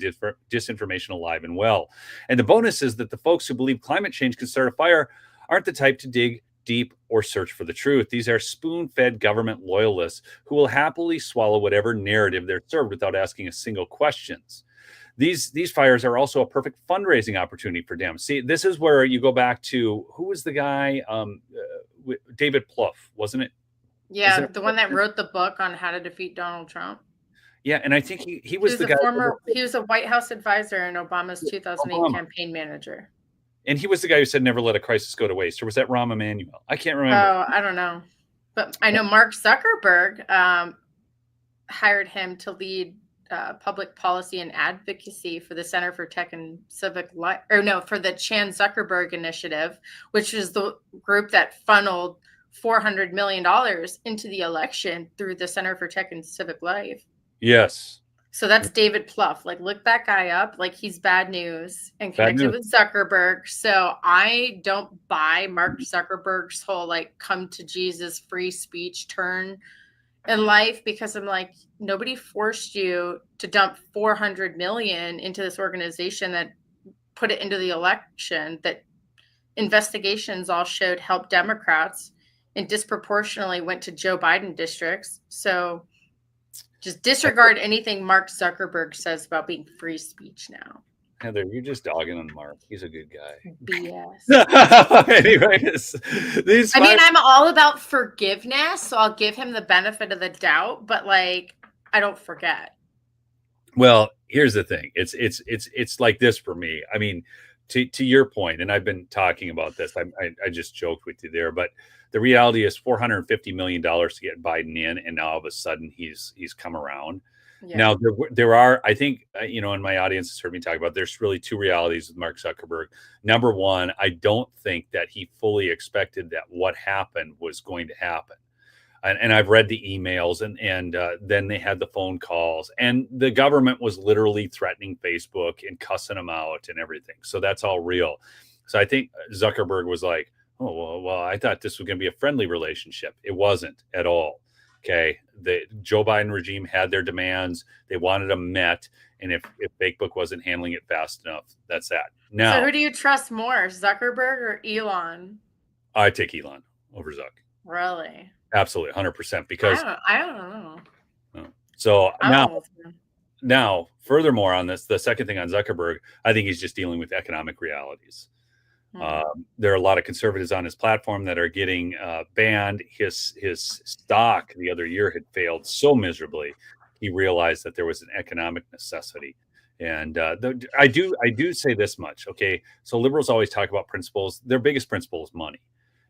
disinformation alive and well. And the bonus is that the folks who believe climate change can start a fire aren't the type to dig deep or search for the truth. These are spoon-fed government loyalists who will happily swallow whatever narrative they're served without asking a single questions. These fires are also a perfect fundraising opportunity for Dems. See, this is where you go back to, who was the guy? David Plouffe, wasn't it? Yeah, the one that wrote the book on how to defeat Donald Trump. Yeah, and I think he was the guy. He was a White House advisor and Obama's 2008 campaign manager. And he was the guy who said, never let a crisis go to waste. Or was that Rahm Emanuel? I can't remember. Oh, I don't know. But I know Mark Zuckerberg hired him to lead public policy and advocacy for the Center for Tech and Civic Life, for the Chan Zuckerberg Initiative, which is the group that funneled $400 million into the election through the Center for Tech and Civic Life. Yes. So that's David Plouffe. Look that guy up. He's bad news and connected with Zuckerberg. So I don't buy Mark Zuckerberg's whole come to Jesus free speech turn in life, because I'm nobody forced you to dump 400 million into this organization that put it into the election, that investigations all showed helped Democrats and disproportionately went to Joe Biden districts. So just disregard anything Mark Zuckerberg says about being free speech now. Heather, you're just dogging on Mark. He's a good guy. BS. Anyways, I'm all about forgiveness, so I'll give him the benefit of the doubt, but I don't forget. Well, here's the thing. It's like this for me. I mean, to your point, and I've been talking about this. I just joked with you there, but the reality is $450 million to get Biden in, and now all of a sudden he's come around. Yeah. Now there are, I think, in my audience has heard me talk about, there's really two realities with Mark Zuckerberg. Number one, I don't think that he fully expected that what happened was going to happen. And I've read the emails, and then they had the phone calls, and the government was literally threatening Facebook and cussing them out and everything. So that's all real. So I think Zuckerberg was like, oh, well, I thought this was going to be a friendly relationship. It wasn't at all. Okay. The Joe Biden regime had their demands. They wanted them met. And if Facebook wasn't handling it fast enough, that's that. Now, so who do you trust more, Zuckerberg or Elon? I take Elon over Zuck. Really? Absolutely. 100%. Because I don't know. So now, furthermore on this, the second thing on Zuckerberg, I think he's just dealing with economic realities. There are a lot of conservatives on his platform that are getting banned. His stock the other year had failed so miserably. He realized that there was an economic necessity. And I do say this much. Okay. So liberals always talk about principles. Their biggest principle is money.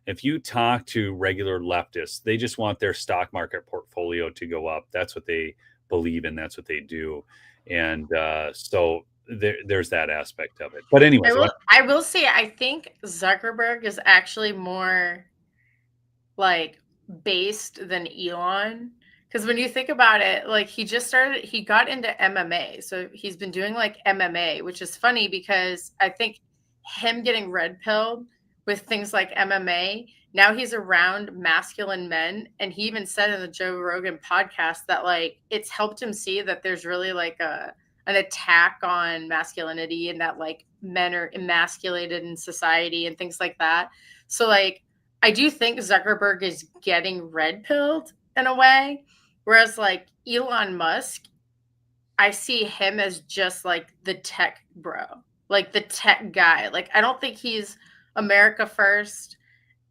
If you talk to regular leftists, they just want their stock market portfolio to go up. That's what they believe in. That's what they do. And so there's that aspect of it. But anyways, I will say, I think Zuckerberg is actually more like based than Elon. Because when you think about it, like he got into MMA. So he's been doing like MMA, which is funny because I think him getting red pilled with things like MMA, now he's around masculine men. And he even said in the Joe Rogan podcast that like it's helped him see that there's really like an attack on masculinity and that like men are emasculated in society and things like that. So like I do think Zuckerberg is getting red pilled in a way. Whereas like Elon Musk, I see him as just like the tech bro, like the tech guy. Like I don't think he's America first.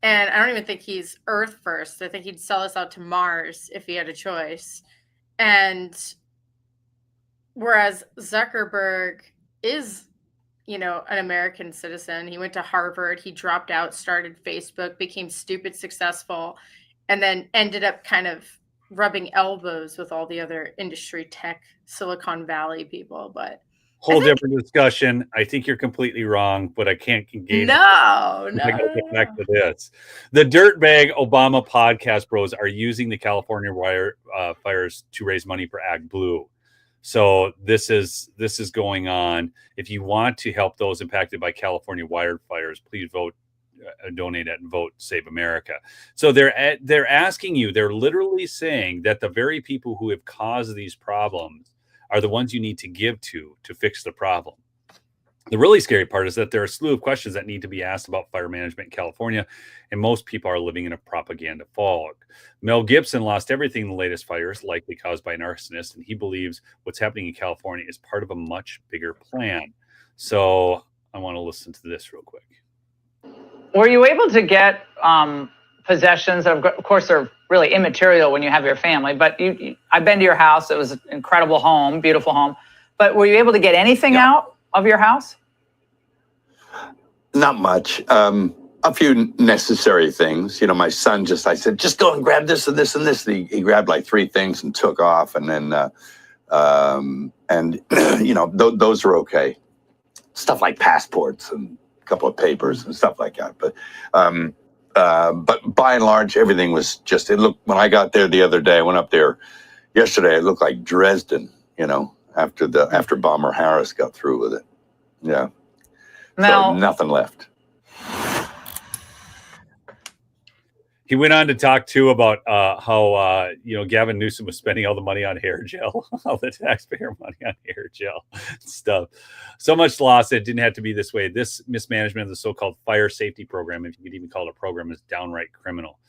And I don't even think he's Earth first. I think he'd sell us out to Mars if he had a choice. And whereas Zuckerberg is, you know, an American citizen. He went to Harvard, he dropped out, started Facebook, became stupid successful, and then ended up kind of rubbing elbows with all the other industry tech Silicon Valley people. But whole different discussion. I think you're completely wrong, but I can't engage. No. I gotta get back to this. The Dirtbag Obama podcast bros are using the California fires to raise money for ActBlue. So this is going on. If you want to help those impacted by California wildfires, please donate at Vote Save America. So they're asking you. They're literally saying that the very people who have caused these problems are the ones you need to give to fix the problem. The really scary part is that there are a slew of questions that need to be asked about fire management in California, and most people are living in a propaganda fog. Mel Gibson lost everything in the latest fires, likely caused by an arsonist, and he believes what's happening in California is part of a much bigger plan. So I want to listen to this real quick. Were you able to get possessions? Of course, they're really immaterial when you have your family, but I've been to your house. It was an incredible home, beautiful home. But were you able to get anything out of your house? Not much. A few necessary things. You know, my son I said, just go and grab this and this and this. And he grabbed like 3 things and took off. And then, you know, those are okay. Stuff like passports and a couple of papers and stuff like that. But by and large, everything was just, it looked, when I got there the other day, I went up there yesterday, it looked like Dresden, you know, after Bomber Harris got through with it. Yeah. So nothing left. He went on to talk too about how you know, Gavin Newsom was spending all the money on hair gel, all the taxpayer money on hair gel stuff. So much loss that it didn't have to be this way. This mismanagement of the so-called fire safety program, if you could even call it a program, is downright criminal.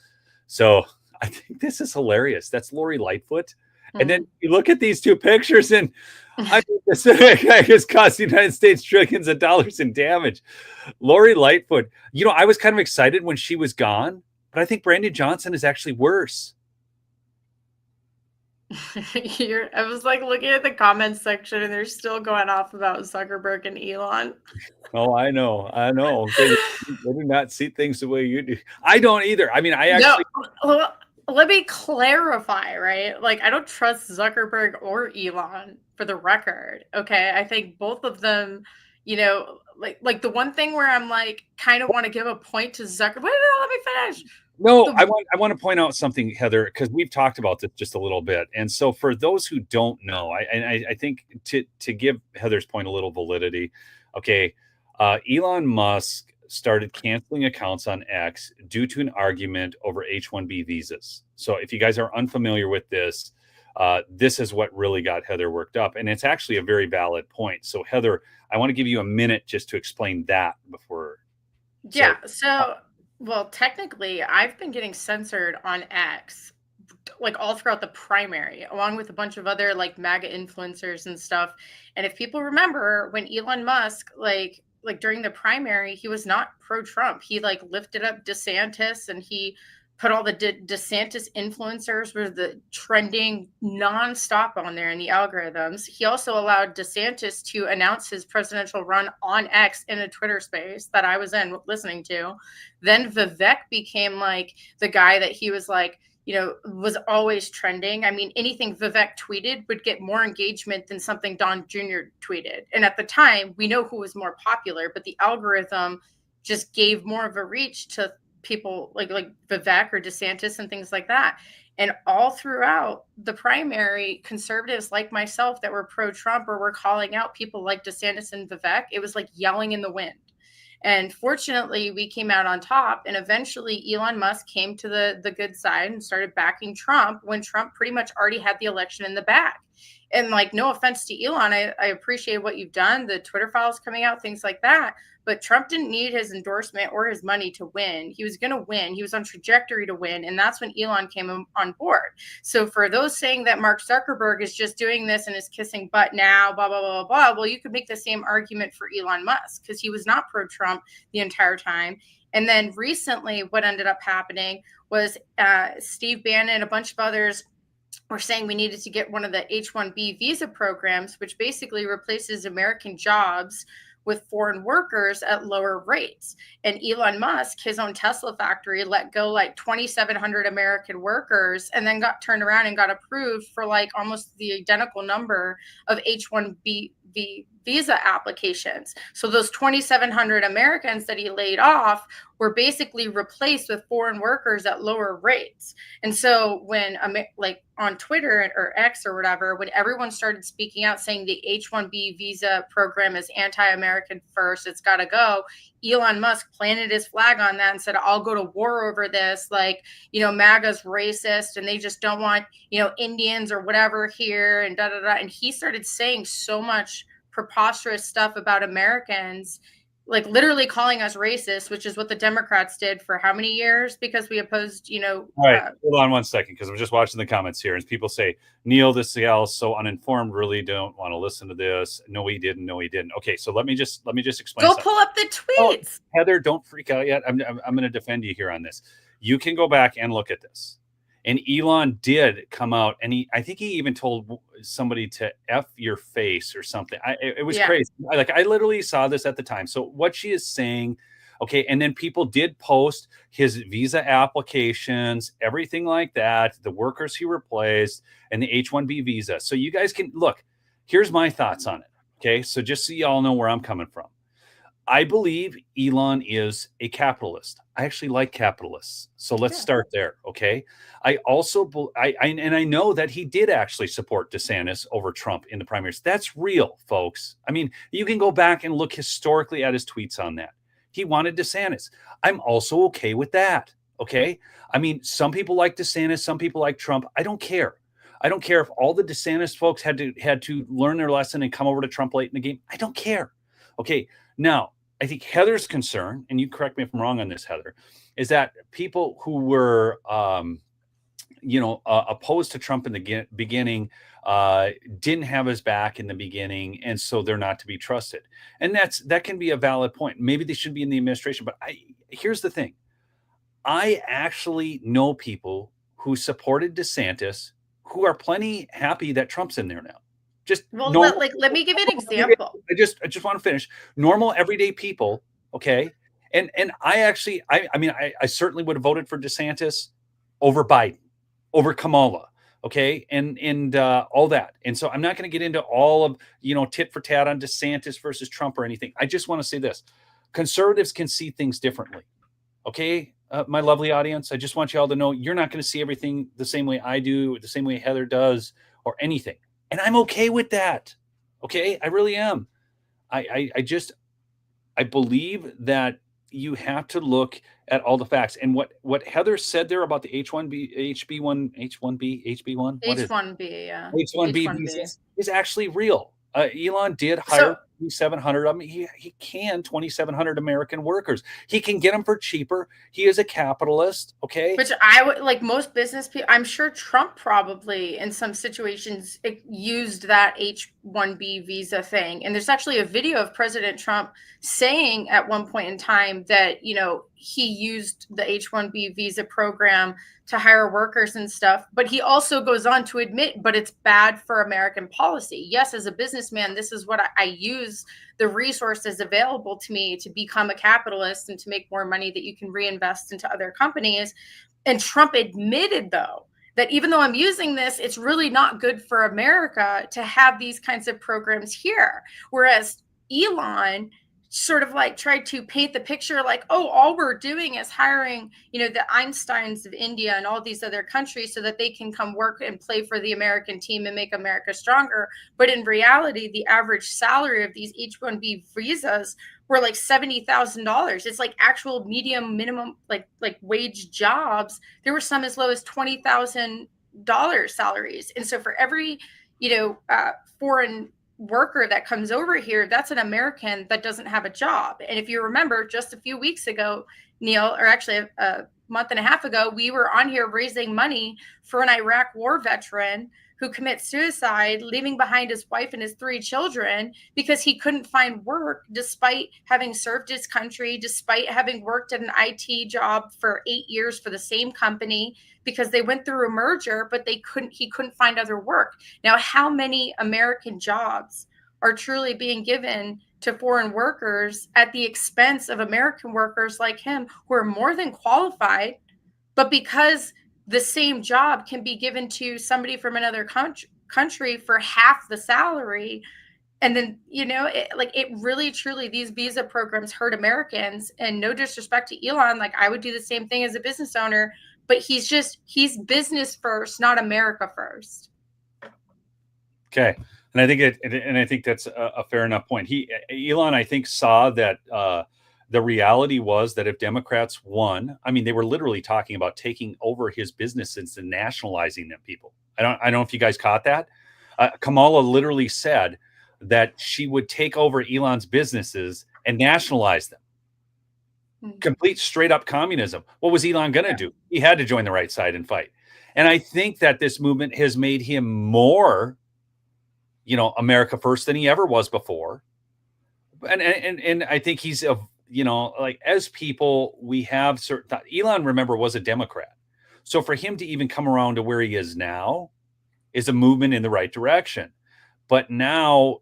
So I think this is hilarious. That's Lori Lightfoot. And then you look at these 2 pictures, and I mean, this guy has cost the United States trillions of dollars in damage. Lori Lightfoot, you know, I was kind of excited when she was gone, but I think Brandon Johnson is actually worse. I was like looking at the comments section, and they're still going off about Zuckerberg and Elon. Oh, I know. They do not see things the way you do. I don't either. I mean, I actually. No. Let me clarify, right? Like, I don't trust Zuckerberg or Elon, for the record. Okay, I think both of them, you know, like the one thing where I'm like, kind of want to give a point to Zuckerberg. Wait, no, let me finish. No, I want to point out something, Heather, because we've talked about this just a little bit. And so for those who don't know, I think to give Heather's point a little validity, okay, Elon Musk started canceling accounts on X due to an argument over H-1B visas. So if you guys are unfamiliar with this, this is what really got Heather worked up. And it's actually a very valid point. So Heather, I want to give you a minute just to explain that before. Yeah. So well, technically, I've been getting censored on X, like all throughout the primary, along with a bunch of other like MAGA influencers and stuff. And if people remember, when Elon Musk, like during the primary, he was not pro-Trump. He like lifted up DeSantis, and he put all the DeSantis influencers were the trending nonstop on there in the algorithms. He also allowed DeSantis to announce his presidential run on X in a Twitter space that I was in listening to. Then Vivek became like the guy that he was like, was always trending. I mean, anything Vivek tweeted would get more engagement than something Don Jr. tweeted. And at the time, we know who was more popular, but the algorithm just gave more of a reach to people like Vivek or DeSantis and things like that. And all throughout the primary, conservatives like myself that were pro-Trump or were calling out people like DeSantis and Vivek, it was like yelling in the wind. And fortunately, we came out on top, and eventually Elon Musk came to the good side and started backing Trump when Trump pretty much already had the election in the bag. And like, no offense to Elon, I appreciate what you've done, the Twitter files coming out, things like that. But Trump didn't need his endorsement or his money to win. He was going to win. He was on trajectory to win. And that's when Elon came on board. So for those saying that Mark Zuckerberg is just doing this and is kissing butt now, blah, blah, blah, blah, well, you could make the same argument for Elon Musk because he was not pro-Trump the entire time. And then recently what ended up happening was Steve Bannon and a bunch of others were saying we needed to get one of the H-1B visa programs, which basically replaces American jobs with foreign workers at lower rates. And Elon Musk, his own Tesla factory, let go like 2,700 American workers and then got turned around and got approved for like almost the identical number of H-1B visa applications. So those 2,700 Americans that he laid off were basically replaced with foreign workers at lower rates. And so when like on Twitter or X or whatever, when everyone started speaking out saying the H-1B visa program is anti-American first, it's got to go, Elon Musk planted his flag on that and said, I'll go to war over this. Like, MAGA's racist and they just don't want, Indians or whatever here and da, da, da. And he started saying so much preposterous stuff about Americans, like literally calling us racist, which is what the Democrats did for how many years because we opposed, All right, hold on one second because I'm just watching the comments here and people say, Neil, this gal's so uninformed, really don't want to listen to this. No, he didn't. No, he didn't. Okay, so let me just explain. Go pull up the tweets. Oh, Heather, don't freak out yet. I'm going to defend you here on this. You can go back and look at this. And Elon did come out, and I think he even told somebody to F your face or something. It was crazy. I literally saw this at the time. So what she is saying, okay, and then people did post his visa applications, everything like that, the workers he replaced, and the H-1B visa. So you guys can look. Here's my thoughts on it. Okay, so just so y'all know where I'm coming from. I believe Elon is a capitalist. I actually like capitalists. So let's start there. Okay. I also, and I know that he did actually support DeSantis over Trump in the primaries. That's real, folks. I mean, you can go back and look historically at his tweets on that. He wanted DeSantis. I'm also okay with that. Okay. I mean, some people like DeSantis, some people like Trump. I don't care. I don't care if all the DeSantis folks had to learn their lesson and come over to Trump late in the game. I don't care. Okay. Now, I think Heather's concern, and you correct me if I'm wrong on this, Heather, is that people who were, opposed to Trump in the beginning didn't have his back in the beginning, and so they're not to be trusted. And that can be a valid point. Maybe they should be in the administration, but here's the thing. I actually know people who supported DeSantis who are plenty happy that Trump's in there now. Let me give you an example. I just want to finish. Normal, everyday people, okay? And I actually, I certainly would have voted for DeSantis over Biden, over Kamala, okay? And all that. And so I'm not going to get into all of, tit for tat on DeSantis versus Trump or anything. I just want to say this. Conservatives can see things differently, okay? My lovely audience, I just want you all to know you're not going to see everything the same way I do, the same way Heather does, or anything. And I'm okay with that. Okay. I really am. I believe that you have to look at all the facts. And what Heather said there about the H-1B, H-1B is actually real. Elon did hire 2,700 of them. He can 2,700 American workers. He can get them for cheaper. He is a capitalist. Okay. Which I would like most business people. I'm sure Trump probably in some situations used that H-1B visa thing. And there's actually a video of President Trump saying at one point in time that, he used the H-1B visa program to hire workers and stuff. But he also goes on to admit, but it's bad for American policy. Yes, as a businessman, this is what I use the resources available to me to become a capitalist and to make more money that you can reinvest into other companies. And Trump admitted, though, that even though I'm using this, it's really not good for America to have these kinds of programs here. Whereas Elon sort of like tried to paint the picture like, oh, all we're doing is hiring, the Einsteins of India and all these other countries so that they can come work and play for the American team and make America stronger. But in reality, the average salary of these H-1B visas were like $70,000. It's like actual medium minimum, like wage jobs. There were some as low as $20,000 salaries. And so for every, foreign worker that comes over here, that's an American that doesn't have a job. And if you remember, just a few weeks ago, Neil, or actually a month and a half ago, we were on here raising money for an Iraq war veteran who commits suicide, leaving behind his wife and his 3 children because he couldn't find work despite having served his country, despite having worked at an IT job for 8 years for the same company, because they went through a merger, but he couldn't find other work. Now, how many American jobs are truly being given to foreign workers at the expense of American workers like him who are more than qualified, but because the same job can be given to somebody from another country for half the salary. And then, it really, truly, these visa programs hurt Americans. And no disrespect to Elon, like I would do the same thing as a business owner, but he's business first, not America first. Okay. And I think that's a fair enough point. Elon, I think, saw that the reality was that if Democrats won, I mean, they were literally talking about taking over his businesses and nationalizing them. People, I don't know if you guys caught that. Kamala literally said that she would take over Elon's businesses and nationalize them. Complete straight up communism. What was Elon going to do? He had to join the right side and fight. And I think that this movement has made him more, America first than he ever was before. And I think he's as people, we have certain Elon, remember, was a Democrat. So for him to even come around to where he is now is a movement in the right direction. But now,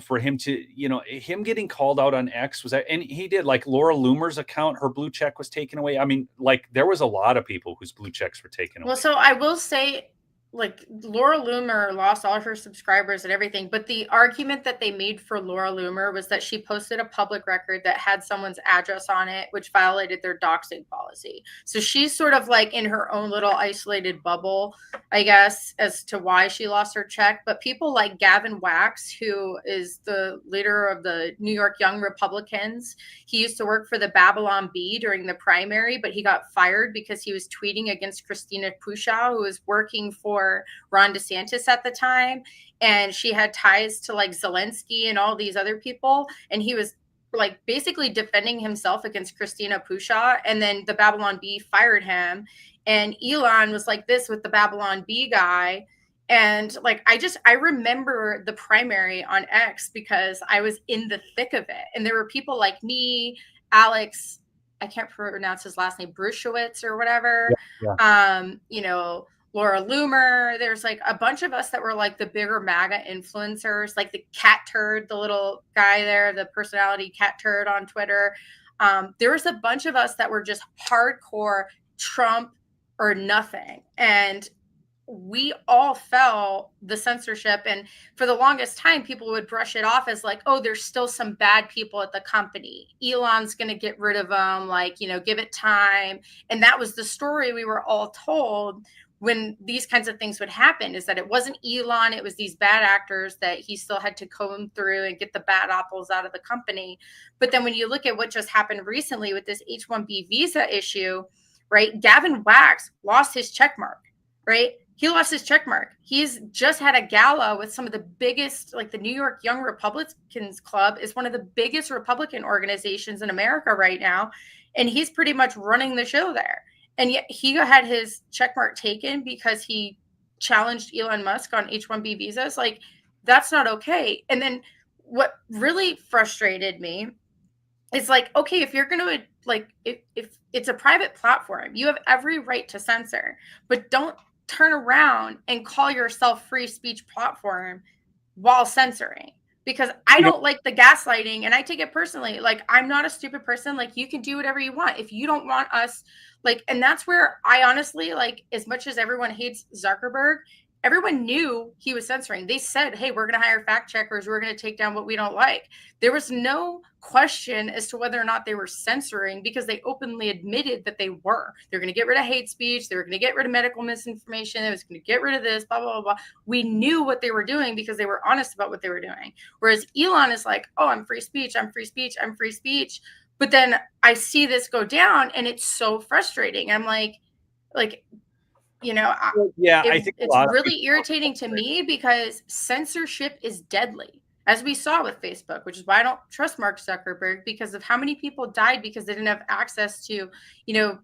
for him to, him getting called out on X and he did, like Laura Loomer's account, her blue check was taken away. I mean, like there was a lot of people whose blue checks were taken away. Well, so I will say, like Laura Loomer lost all her subscribers and everything, but the argument that they made for Laura Loomer was that she posted a public record that had someone's address on it, which violated their doxing policy. So she's sort of like in her own little isolated bubble, I guess, as to why she lost her check. But people like Gavin Wax, who is the leader of the New York Young Republicans, he used to work for the Babylon Bee during the primary, but he got fired because he was tweeting against Christina Pushaw, who was working for Ron DeSantis at the time, and she had ties to like Zelensky and all these other people, and he was like basically defending himself against Christina Pushaw, and then the Babylon Bee fired him, and Elon was like this with the Babylon Bee guy. And like I remember the primary on X because I was in the thick of it, and there were people like me, Alex, I can't pronounce his last name, Brushewitz or whatever, Laura Loomer. There's like a bunch of us that were like the bigger MAGA influencers, like the Cat Turd, the little guy there, the personality Cat Turd on Twitter. There was a bunch of us that were just hardcore Trump or nothing. And we all felt the censorship. And for the longest time, people would brush it off as like, oh, there's still some bad people at the company. Elon's going to get rid of them, like, give it time. And that was the story we were all told when these kinds of things would happen, is that it wasn't Elon, it was these bad actors that he still had to comb through and get the bad apples out of the company. But then when you look at what just happened recently with this H-1B visa issue, right? Gavin Wax lost his check mark, right? He lost his check mark. He's just had a gala with some of the biggest, like the New York Young Republicans Club is one of the biggest Republican organizations in America right now. And he's pretty much running the show there. And yet he had his checkmark taken because he challenged Elon Musk on H-1B visas. Like, that's not okay. And then what really frustrated me is like, okay, if you're going to like if it's a private platform, you have every right to censor, but don't turn around and call yourself free speech platform while censoring, because I don't like the gaslighting, and I take it personally. Like, I'm not a stupid person. Like, you can do whatever you want. If you don't want us, like, and that's where I honestly, like, as much as everyone hates Zuckerberg, everyone knew he was censoring. They said, hey, we're going to hire fact checkers. We're going to take down what we don't like. There was no question as to whether or not they were censoring, because they openly admitted that they were. They're going to get rid of hate speech. They were going to get rid of medical misinformation. They was going to get rid of this, blah, blah, blah, blah. We knew what they were doing because they were honest about what they were doing. Whereas Elon is like, oh, I'm free speech. I'm free speech. I'm free speech. But then I see this go down, and it's so frustrating. I'm like, you know, I think it's really irritating to me, because censorship is deadly, as we saw with Facebook, which is why I don't trust Mark Zuckerberg, because of how many people died because they didn't have access to, you know,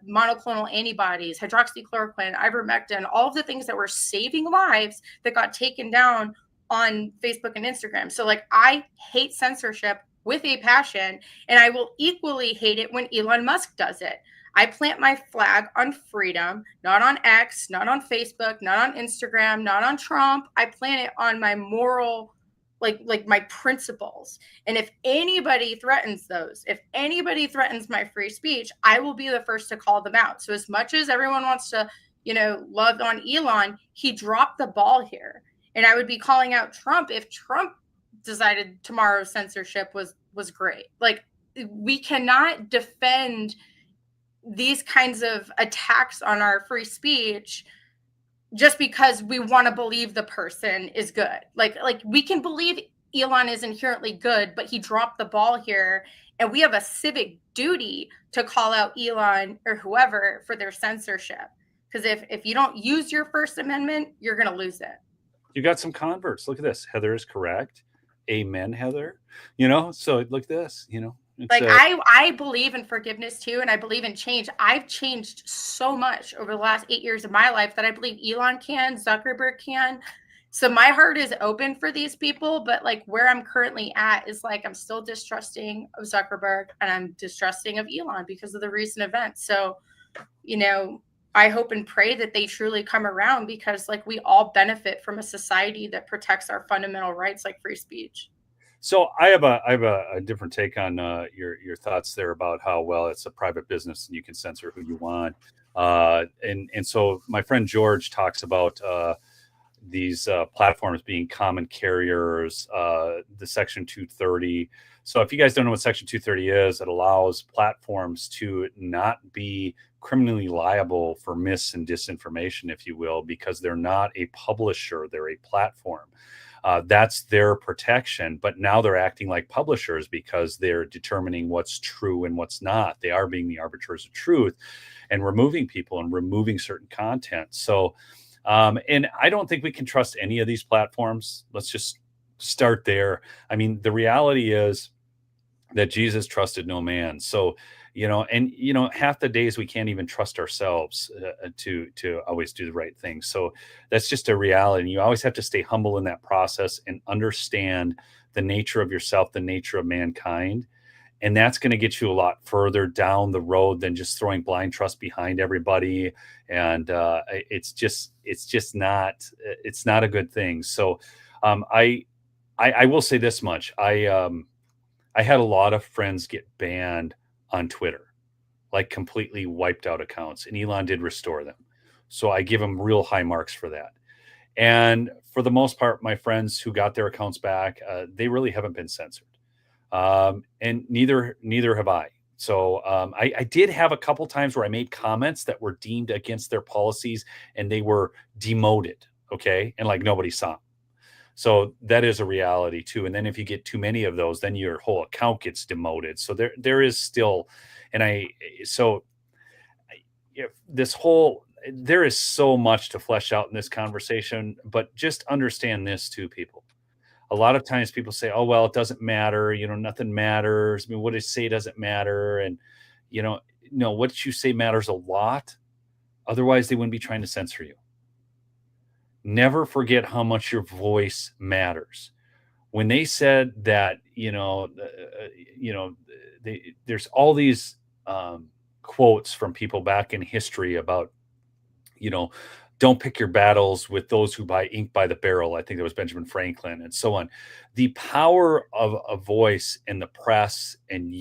monoclonal antibodies, hydroxychloroquine, ivermectin, all of the things that were saving lives that got taken down on Facebook and Instagram. So, like, I hate censorship with a passion, and I will equally hate it when Elon Musk does it. I plant my flag on freedom, not on X, not on Facebook, not on Instagram, not on Trump. I plant it on my moral, like my principles. And if anybody threatens those, if anybody threatens my free speech, I will be the first to call them out. So as much as everyone wants to, you know, love on Elon, he dropped the ball here. And I would be calling out Trump if Trump decided tomorrow's censorship was great. Like, we cannot defend these kinds of attacks on our free speech just because we want to believe the person is good. Like we can believe Elon is inherently good, but he dropped the ball here, and we have a civic duty to call out Elon or whoever for their censorship. Because if you don't use your First Amendment, you're going to lose it. You got some converts. Look at this. Heather is correct. Amen, Heather. You know, so look at this, you know. Like, I believe in forgiveness too, and I believe in change. I've changed so much over the last 8 years of my life that I believe Elon can, Zuckerberg can. So my heart is open for these people, but like where I'm currently at is like I'm still distrusting of Zuckerberg, and I'm distrusting of Elon because of the recent events. So, you know, I hope and pray that they truly come around, because like we all benefit from a society that protects our fundamental rights like free speech. So I have a different take on your thoughts there about how, well, it's a private business and you can censor who you want. And so my friend George talks about these platforms being common carriers, the Section 230. So if you guys don't know what Section 230 is, it allows platforms to not be criminally liable for mis and disinformation, if you will, because they're not a publisher, they're a platform. That's their protection, but now they're acting like publishers because they're determining what's true and what's not. They are being the arbiters of truth and removing people and removing certain content. So, and I don't think we can trust any of these platforms. Let's just start there. I mean, the reality is that Jesus trusted no man. So, you know, and, you know, half the days we can't even trust ourselves to always do the right thing. So that's just a reality. And you always have to stay humble in that process and understand the nature of yourself, the nature of mankind. And that's going to get you a lot further down the road than just throwing blind trust behind everybody. And it's just not a good thing. So I will say this much. I had a lot of friends get banned on Twitter, like completely wiped out accounts, and Elon did restore them. So I give him real high marks for that. And for the most part, my friends who got their accounts back, they really haven't been censored. And neither have I. So I did have a couple times where I made comments that were deemed against their policies and they were demoted. Okay. And like nobody saw them. So that is a reality too. And then if you get too many of those, then your whole account gets demoted. So there is still, there is so much to flesh out in this conversation, but just understand this too, people. A lot of times people say, oh, well, it doesn't matter. You know, nothing matters. I mean, what I say doesn't matter. And, you know, no, what you say matters a lot. Otherwise they wouldn't be trying to censor you. Never forget how much your voice matters. When they said that, there's all these quotes from people back in history about, don't pick your battles with those who buy ink by the barrel. I think that was Benjamin Franklin and so on. The power of a voice in the press and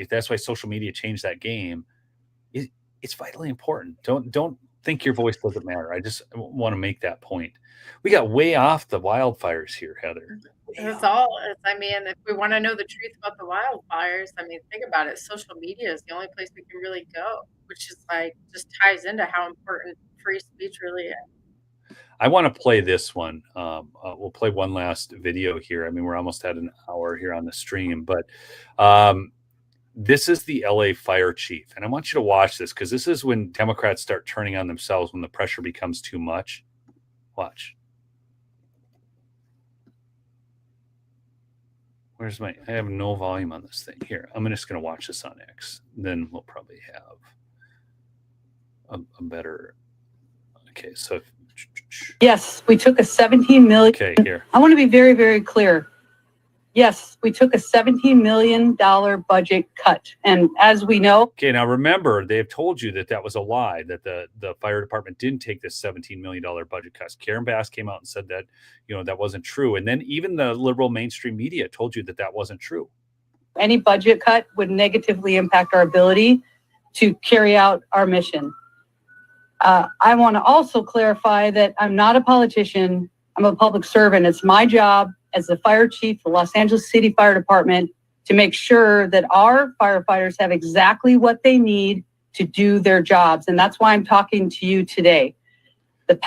that's why social media changed that game. It's vitally important. Don't think your voice doesn't matter. I just want to make that point. We got way off the wildfires here, Heather. That's all. If we want to know the truth about the wildfires, think about it. Social media is the only place we can really go, which is just ties into how important free speech really is. I want to play this one. We'll play one last video here. We're almost at an hour here on the stream, but this is the LA fire chief. And I want you to watch this because this is when Democrats start turning on themselves when the pressure becomes too much. Watch. I have no volume on this thing. Here, I'm just going to watch this on X. Then we'll probably have a better. Okay, so. Yes, we took a $17 million. Okay, here. I want to be very, very clear. Yes, we took a $17 million budget cut. And as we know. Okay, now remember, they have told you that was a lie, that the fire department didn't take this $17 million budget cut. Karen Bass came out and said that, that wasn't true. And then even the liberal mainstream media told you that wasn't true. Any budget cut would negatively impact our ability to carry out our mission. I want to also clarify that I'm not a politician. I'm a public servant. It's my job as the fire chief of the Los Angeles City Fire Department to make sure that our firefighters have exactly what they need to do their jobs. And that's why I'm talking to you today.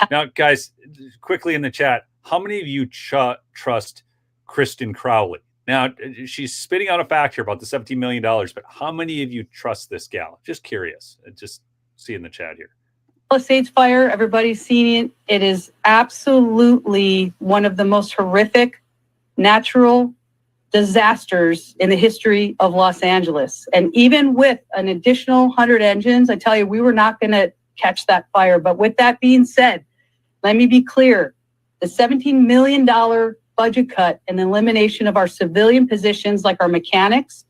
Now, guys, quickly in the chat, how many of you trust Kristen Crowley? Now, she's spitting out a fact here about the $17 million, but how many of you trust this gal? Just curious. Just see in the chat here. Palisades fire, everybody's seen it. It is absolutely one of the most horrific natural disasters in the history of Los Angeles. And even with an additional 100 engines, I tell you, we were not going to catch that fire. But with that being said, let me be clear. The $17 million budget cut and the elimination of our civilian positions like our mechanics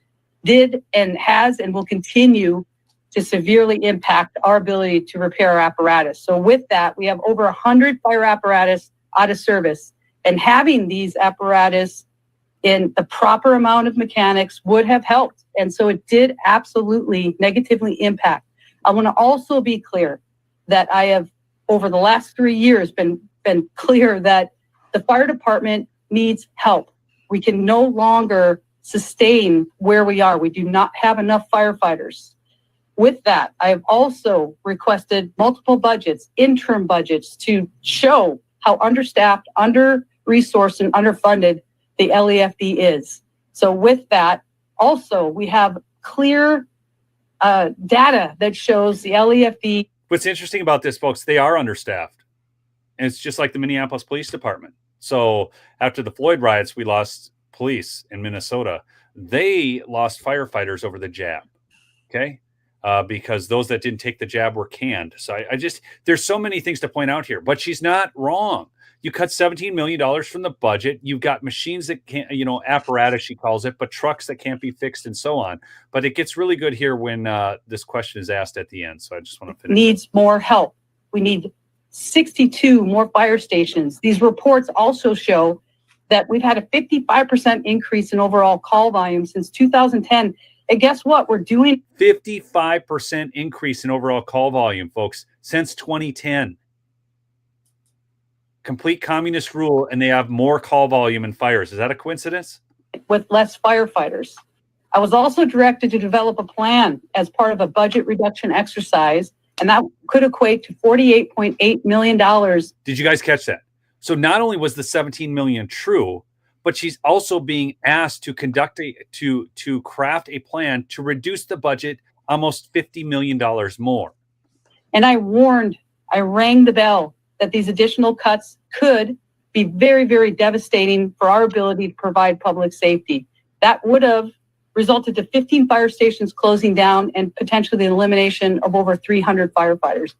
did and has and will continue to severely impact our ability to repair our apparatus. So with that, we have over 100 fire apparatus out of service. And having these apparatus in the proper amount of mechanics would have helped. And so it did absolutely negatively impact. I want to also be clear that I have, over the last 3 years, been clear that the fire department needs help. We can no longer sustain where we are. We do not have enough firefighters. With that, I have also requested multiple budgets, interim budgets, to show how understaffed, under-resourced, and underfunded the LAFD is. So with that, also, we have clear data that shows the LAFD. What's interesting about this, folks, they are understaffed. And it's just like the Minneapolis Police Department. So after the Floyd riots, we lost police in Minnesota. They lost firefighters over the jab. Okay? Because those that didn't take the jab were canned. So there's so many things to point out here, but she's not wrong. You cut $17 million from the budget. You've got machines that can't, apparatus, she calls it, but trucks that can't be fixed and so on. But it gets really good here when this question is asked at the end. So I just want to finish. Needs more help. We need 62 more fire stations. These reports also show that we've had a 55% increase in overall call volume since 2010. And guess what? We're doing 55% increase in overall call volume, folks, since 2010. Complete communist rule, and they have more call volume and fires. Is that a coincidence? With less firefighters. I was also directed to develop a plan as part of a budget reduction exercise, and that could equate to $48.8 million. Did you guys catch that? So not only was the $17 million true, but she's also being asked to to craft a plan to reduce the budget almost $50 million more. And I rang the bell that these additional cuts could be very, very devastating for our ability to provide public safety. That would have resulted to 15 fire stations closing down and potentially the elimination of over 300 firefighters.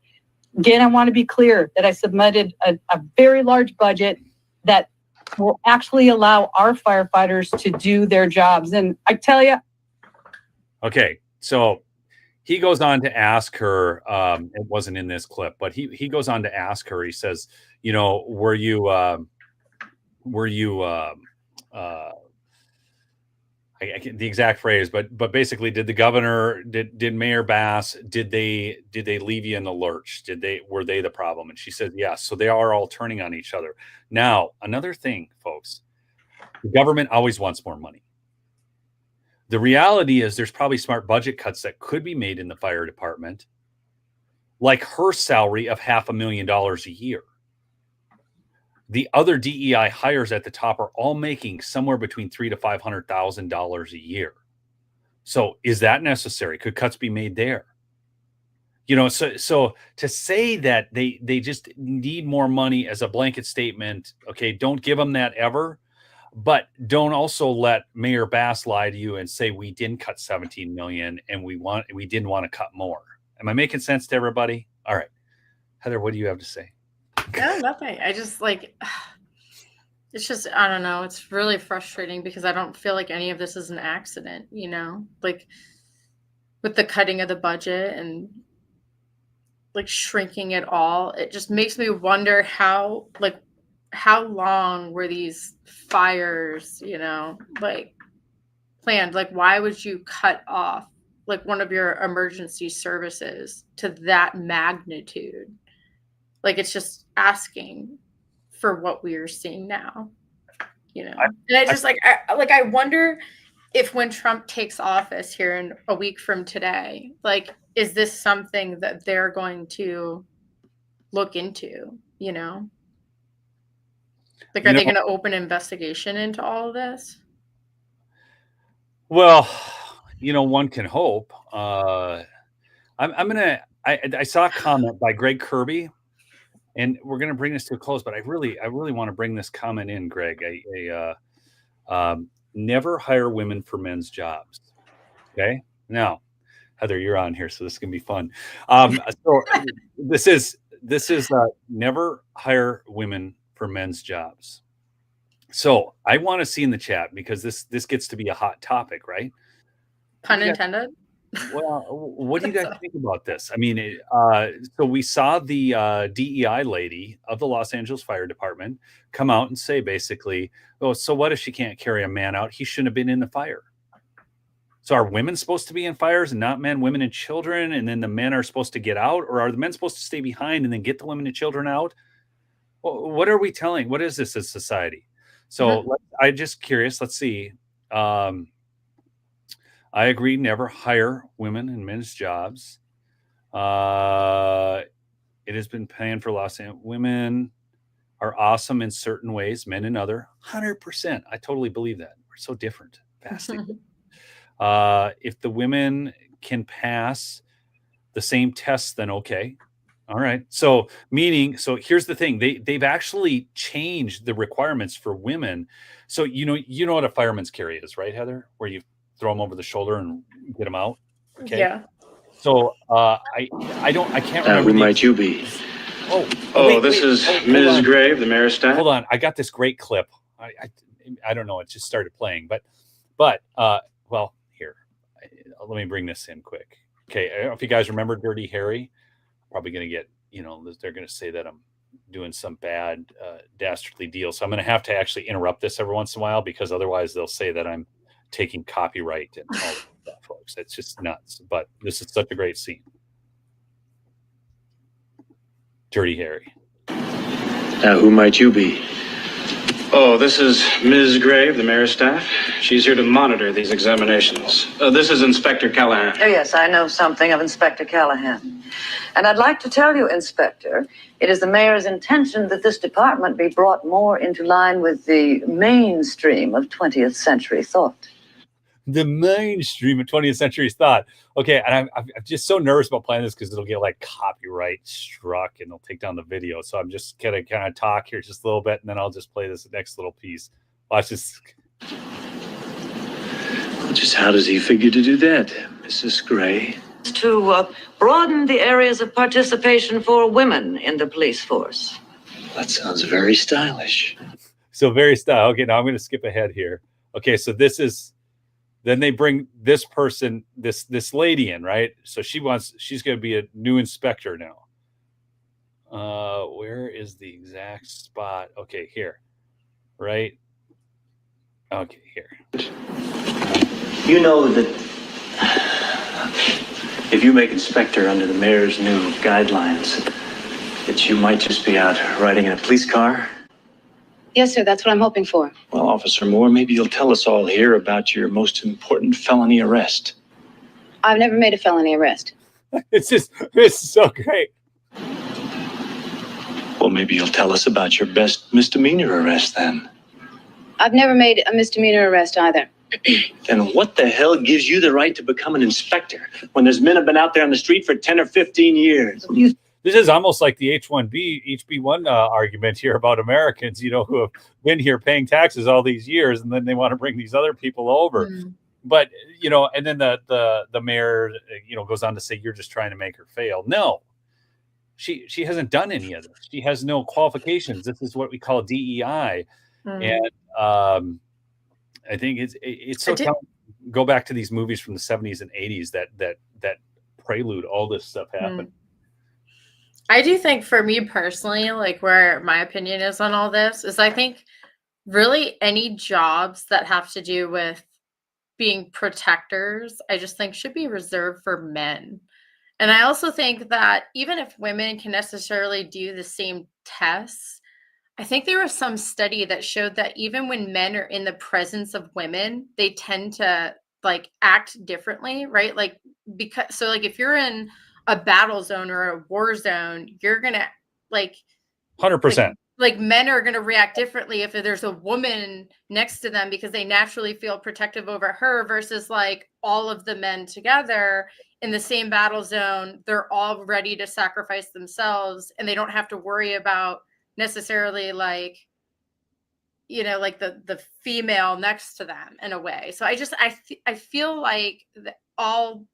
Again, I want to be clear that I submitted a very large budget that will actually allow our firefighters to do their jobs. And I tell you. Okay. So he goes on to ask her, it wasn't in this clip, but he goes on to ask her, he says, you know, were you I can't, the exact phrase, but basically, did the governor, did Mayor Bass, did they leave you in the lurch? Were they the problem? And she said, yes. So they are all turning on each other. Now, another thing, folks, the government always wants more money. The reality is there's probably smart budget cuts that could be made in the fire department, like her salary of $500,000 a year. The other DEI hires at the top are all making somewhere between $300,000 to $500,000 a year. So is that necessary? Could cuts be made there? You know, so to say that they just need more money as a blanket statement, okay, don't give them that ever, but don't also let Mayor Bass lie to you and say we didn't cut 17 million and we didn't want to cut more. Am I making sense to everybody? All right, Heather, what do you have to say? No, nothing. I just it's just, I don't know. It's really frustrating because I don't feel like any of this is an accident, you know, like with the cutting of the budget and like shrinking it all. It just makes me wonder how long were these fires, you know, like planned? Like, why would you cut off like one of your emergency services to that magnitude? Like, it's just asking for what we are seeing now, you know. And I just I wonder if when Trump takes office here in a week from today, like, is this something that they're going to look into, you know? Like, are they going to open an investigation into all of this? Well, you know, one can hope. I saw a comment by Greg Kirby. And we're going to bring this to a close, but I really want to bring this comment in, Greg. Never hire women for men's jobs. Okay. Now, Heather, you're on here, so this is going to be fun. So this is never hire women for men's jobs. So I want to see in the chat, because this gets to be a hot topic, right? Pun intended. Well, what do you guys think about this? I mean, so we saw the DEI lady of the Los Angeles Fire Department come out and say basically, oh, so what if she can't carry a man out? He shouldn't have been in the fire. So are women supposed to be in fires and not men, women and children? And then the men are supposed to get out? Or are the men supposed to stay behind and then get the women and children out? Well, what are we telling? What is this as society? So I'm just curious. Let's see. I agree, never hire women in men's jobs. It has been planned for Los Angeles. Women are awesome in certain ways, men in other. 100%. I totally believe that. We're so different. Vastly. If the women can pass the same tests, then okay. All right. So here's the thing. They've actually changed the requirements for women. So you know what a fireman's carry is, right, Heather? Where you throw them over the shoulder and get them out. Okay. Yeah. So I can't remember. Who might you be? This is Ms. Grave, the mayor's staff. Hold on. I got this great clip. I don't know. It just started playing, but well, here, let me bring this in quick. Okay. I don't know if you guys remember Dirty Harry. Probably going to get, they're going to say that I'm doing some bad, dastardly deal. So I'm going to have to actually interrupt this every once in a while, because otherwise they'll say that I'm taking copyright and all of that, folks. It's just nuts. But this is such a great scene. Dirty Harry. Who might you be? This is Ms. Grave, the mayor's staff. She's here to monitor these examinations. This is Inspector Callahan. Oh, yes, I know something of Inspector Callahan. And I'd like to tell you, Inspector, it is the mayor's intention that this department be brought more into line with the mainstream of 20th century thought. The mainstream of 20th century thought. Okay, and I'm just so nervous about playing this because it'll get like copyright struck and it'll take down the video. So I'm just gonna kind of talk here just a little bit, and then I'll just play this next little piece. Watch this. Just how does he figure to do that, Mrs. Gray? To broaden the areas of participation for women in the police force. That sounds very stylish. So very stylish. Okay, now I'm going to skip ahead here. Okay, so this is Then they bring this person, this lady in, right? So she's going to be a new inspector now. Where is the exact spot? Okay, here, right? Okay, here. You know that if you make inspector under the mayor's new guidelines, that you might just be out riding in a police car? Yes, sir. That's what I'm hoping for. Well, Officer Moore, maybe you'll tell us all here about your most important felony arrest. I've never made a felony arrest. It's so great. Well, maybe you'll tell us about your best misdemeanor arrest then. I've never made a misdemeanor arrest either. Then what the hell gives you the right to become an inspector when there's men have been out there on the street for 10 or 15 years? This is almost like the HB1 argument here about Americans, who have been here paying taxes all these years, and then they want to bring these other people over. But, and then the mayor, goes on to say, you're just trying to make her fail. No, she hasn't done any of this. She has no qualifications. This is what we call DEI. And I think it's so telling. Go back to these movies from the 70s and 80s that prelude all this stuff happened. I do think for me personally, like where my opinion is on all this is I think really any jobs that have to do with being protectors, I just think should be reserved for men. And I also think that even if women can necessarily do the same tests, I think there was some study that showed that even when men are in the presence of women, they tend to like act differently, right? Like if you're in a battle zone or a war zone, you're gonna 100%. Like men are gonna react differently if there's a woman next to them because they naturally feel protective over her versus like all of the men together in the same battle zone. They're all ready to sacrifice themselves and they don't have to worry about necessarily like the female next to them in a way. So I feel like all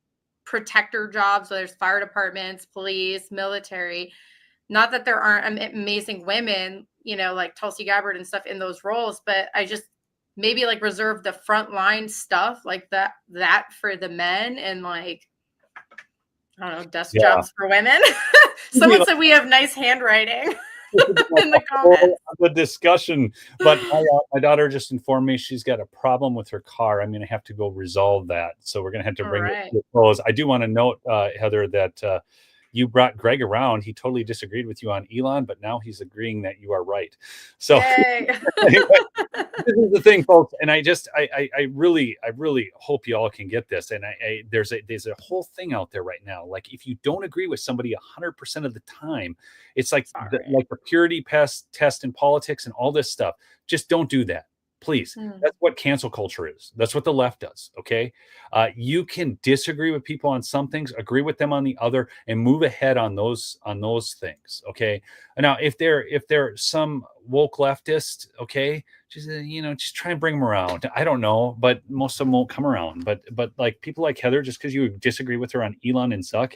protector jobs, whether it's fire departments, police, military, not that there aren't amazing women, like Tulsi Gabbard and stuff in those roles, but I just maybe like reserve the frontline stuff like that for the men and like, I don't know, desk jobs for women. Someone said we have nice handwriting. In the comments. The discussion, but my daughter just informed me she's got a problem with her car. I'm going to have to go resolve that, so we're going to have to bring it to a close. I do want to note, Heather, that you brought Greg around. He totally disagreed with you on Elon, but now he's agreeing that you are right. So anyway, this is the thing, folks. And I really hope you all can get this. And there's a whole thing out there right now. Like if you don't agree with somebody 100% of the time, it's like the purity test in politics and all this stuff. Just don't do that. Please. That's what cancel culture is. That's what the left does. Okay. You can disagree with people on some things, agree with them on the other, and move ahead on those things. Okay. Now, if they're some woke leftist, okay, just try and bring them around. I don't know, but most of them won't come around. But like people like Heather, just because you disagree with her on Elon and Zuck,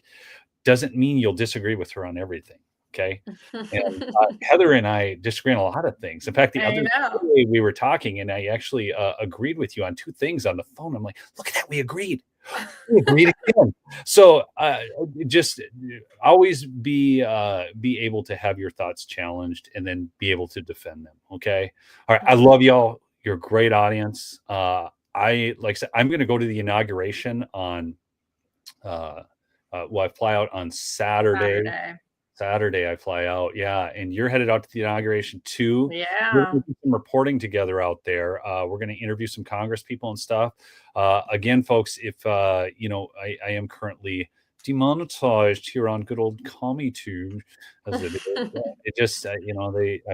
doesn't mean you'll disagree with her on everything. Okay. And Heather and I disagree on a lot of things. In fact, the other day we were talking and I actually agreed with you on two things on the phone. I'm like, look at that. We agreed. We agreed again. So just always be able to have your thoughts challenged and then be able to defend them. Okay. All right. I love y'all. You're a great audience. I said, I'm going to go to the inauguration on, I fly out on Saturday. Saturday I fly out. Yeah. And you're headed out to the inauguration too. Yeah. We're going to do some reporting together out there. We're going to interview some Congress people and stuff. Again, folks, if, I am currently demonetized here on good old CommieTube as it is. It just,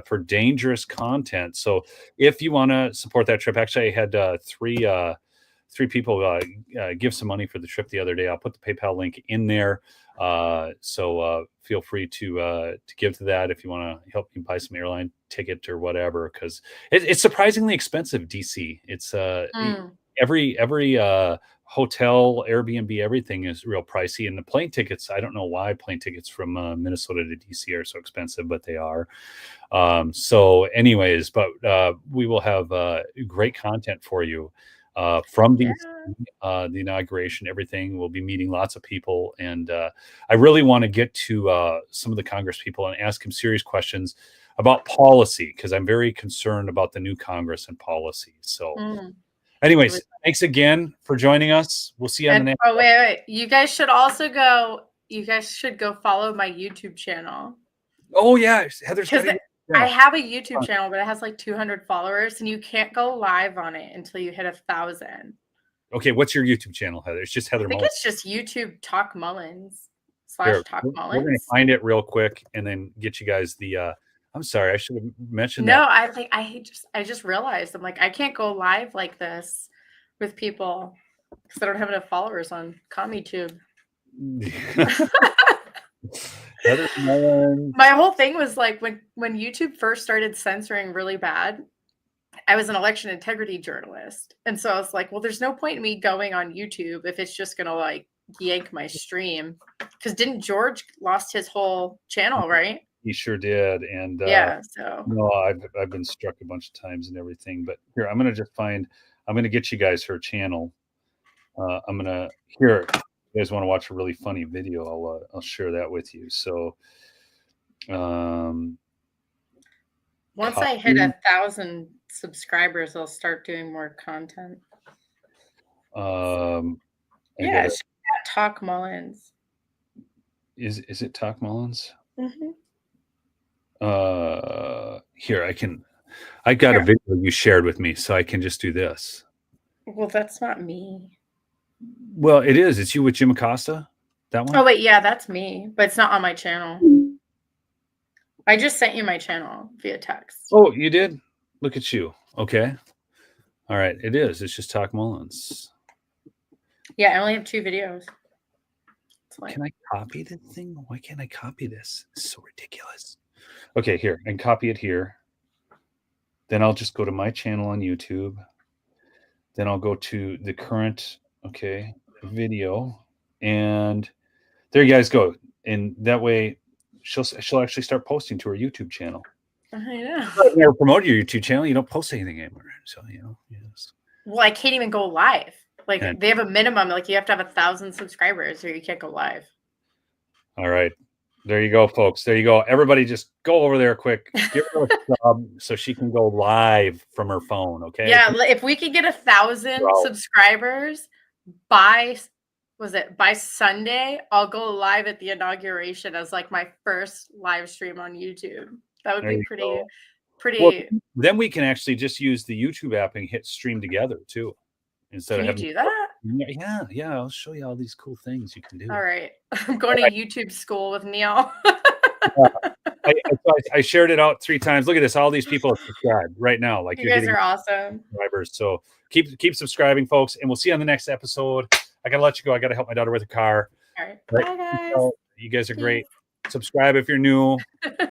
for dangerous content. So if you want to support that trip, actually I had three people give some money for the trip the other day. I'll put the PayPal link in there. So feel free to give to that if you want to help me buy some airline ticket or whatever, because it's surprisingly expensive. DC. It's every hotel, Airbnb, everything is real pricey, and the plane tickets. I don't know why plane tickets from Minnesota to DC are so expensive, but they are. So, anyways, but we will have great content for you. from the inauguration, everything. We'll be meeting lots of people. And I really want to get to some of the Congress people and ask them serious questions about policy, because I'm very concerned about the new Congress and policy. So anyways, thanks again for joining us. We'll see you on the next. Oh, wait. You guys should also go follow my YouTube channel. Oh, yeah. Heather's got a- I have a YouTube channel, but it has like 200 followers, and you can't go live on it until you hit 1,000. Okay, what's your YouTube channel, Heather? It's just Heather I think Mullins. it's just YouTube Talk Mullins Here, / Talk we're going to Mullins. find it real quick and then get you guys the. I'm sorry, I should have mentioned No, that. I just realized I'm like, I can't go live like this with people because I don't have enough followers on CommieTube. Heather Mullins. My whole thing was like when YouTube first started censoring really bad, I was an election integrity journalist. And so I was like, well, there's no point in me going on YouTube if it's just gonna like yank my stream. Because didn't George lost his whole channel, right? He sure did. And yeah, so no, I've been struck a bunch of times and everything. But here, I'm gonna get you guys her channel. Here, if you guys want to watch a really funny video, I'll share that with you. So once I hit 1,000 subscribers, I'll start doing more content. Yeah, it's Talk Mullins. Is it Talk Mullins? Mm-hmm. Here, I got a video you shared with me, so I can just do this. Well, that's not me. Well, it is. It's you with Jim Acosta? That one? Oh, wait, yeah, that's me, but it's not on my channel. I just sent you my channel via text. Oh, you did? Look at you. Okay. All right. It is. It's just Talk Mullins. Yeah, I only have 2 videos. Can I copy the thing? Why can't I copy this? It's so ridiculous. Okay, here. And copy it here. Then I'll just go to my channel on YouTube. Then I'll go to the current, video. And there you guys go. And that way she'll actually start posting to her YouTube channel. I know. I've never promoted your YouTube channel. You don't post anything anymore. So, yes. Well, I can't even go live. Like, they have a minimum. Like, you have to have 1,000 subscribers or you can't go live. All right. There you go, folks. There you go. Everybody just go over there quick. Give her a sub so she can go live from her phone, okay? Yeah, if we could get 1,000 subscribers by Sunday, I'll go live at the inauguration as like my first live stream on YouTube. That would be pretty. Well, then we can actually just use the YouTube app and hit stream together too. Instead of do that? Yeah. I'll show you all these cool things you can do. All right. I'm going to YouTube school with Neil. I shared it out 3 times. Look at this. All these people are subscribed right now. Like, you guys are awesome. Subscribers. So keep subscribing, folks. And we'll see you on the next episode. I got to let you go. I got to help my daughter with the car. All right. Bye, guys. You guys are great. Subscribe if you're new.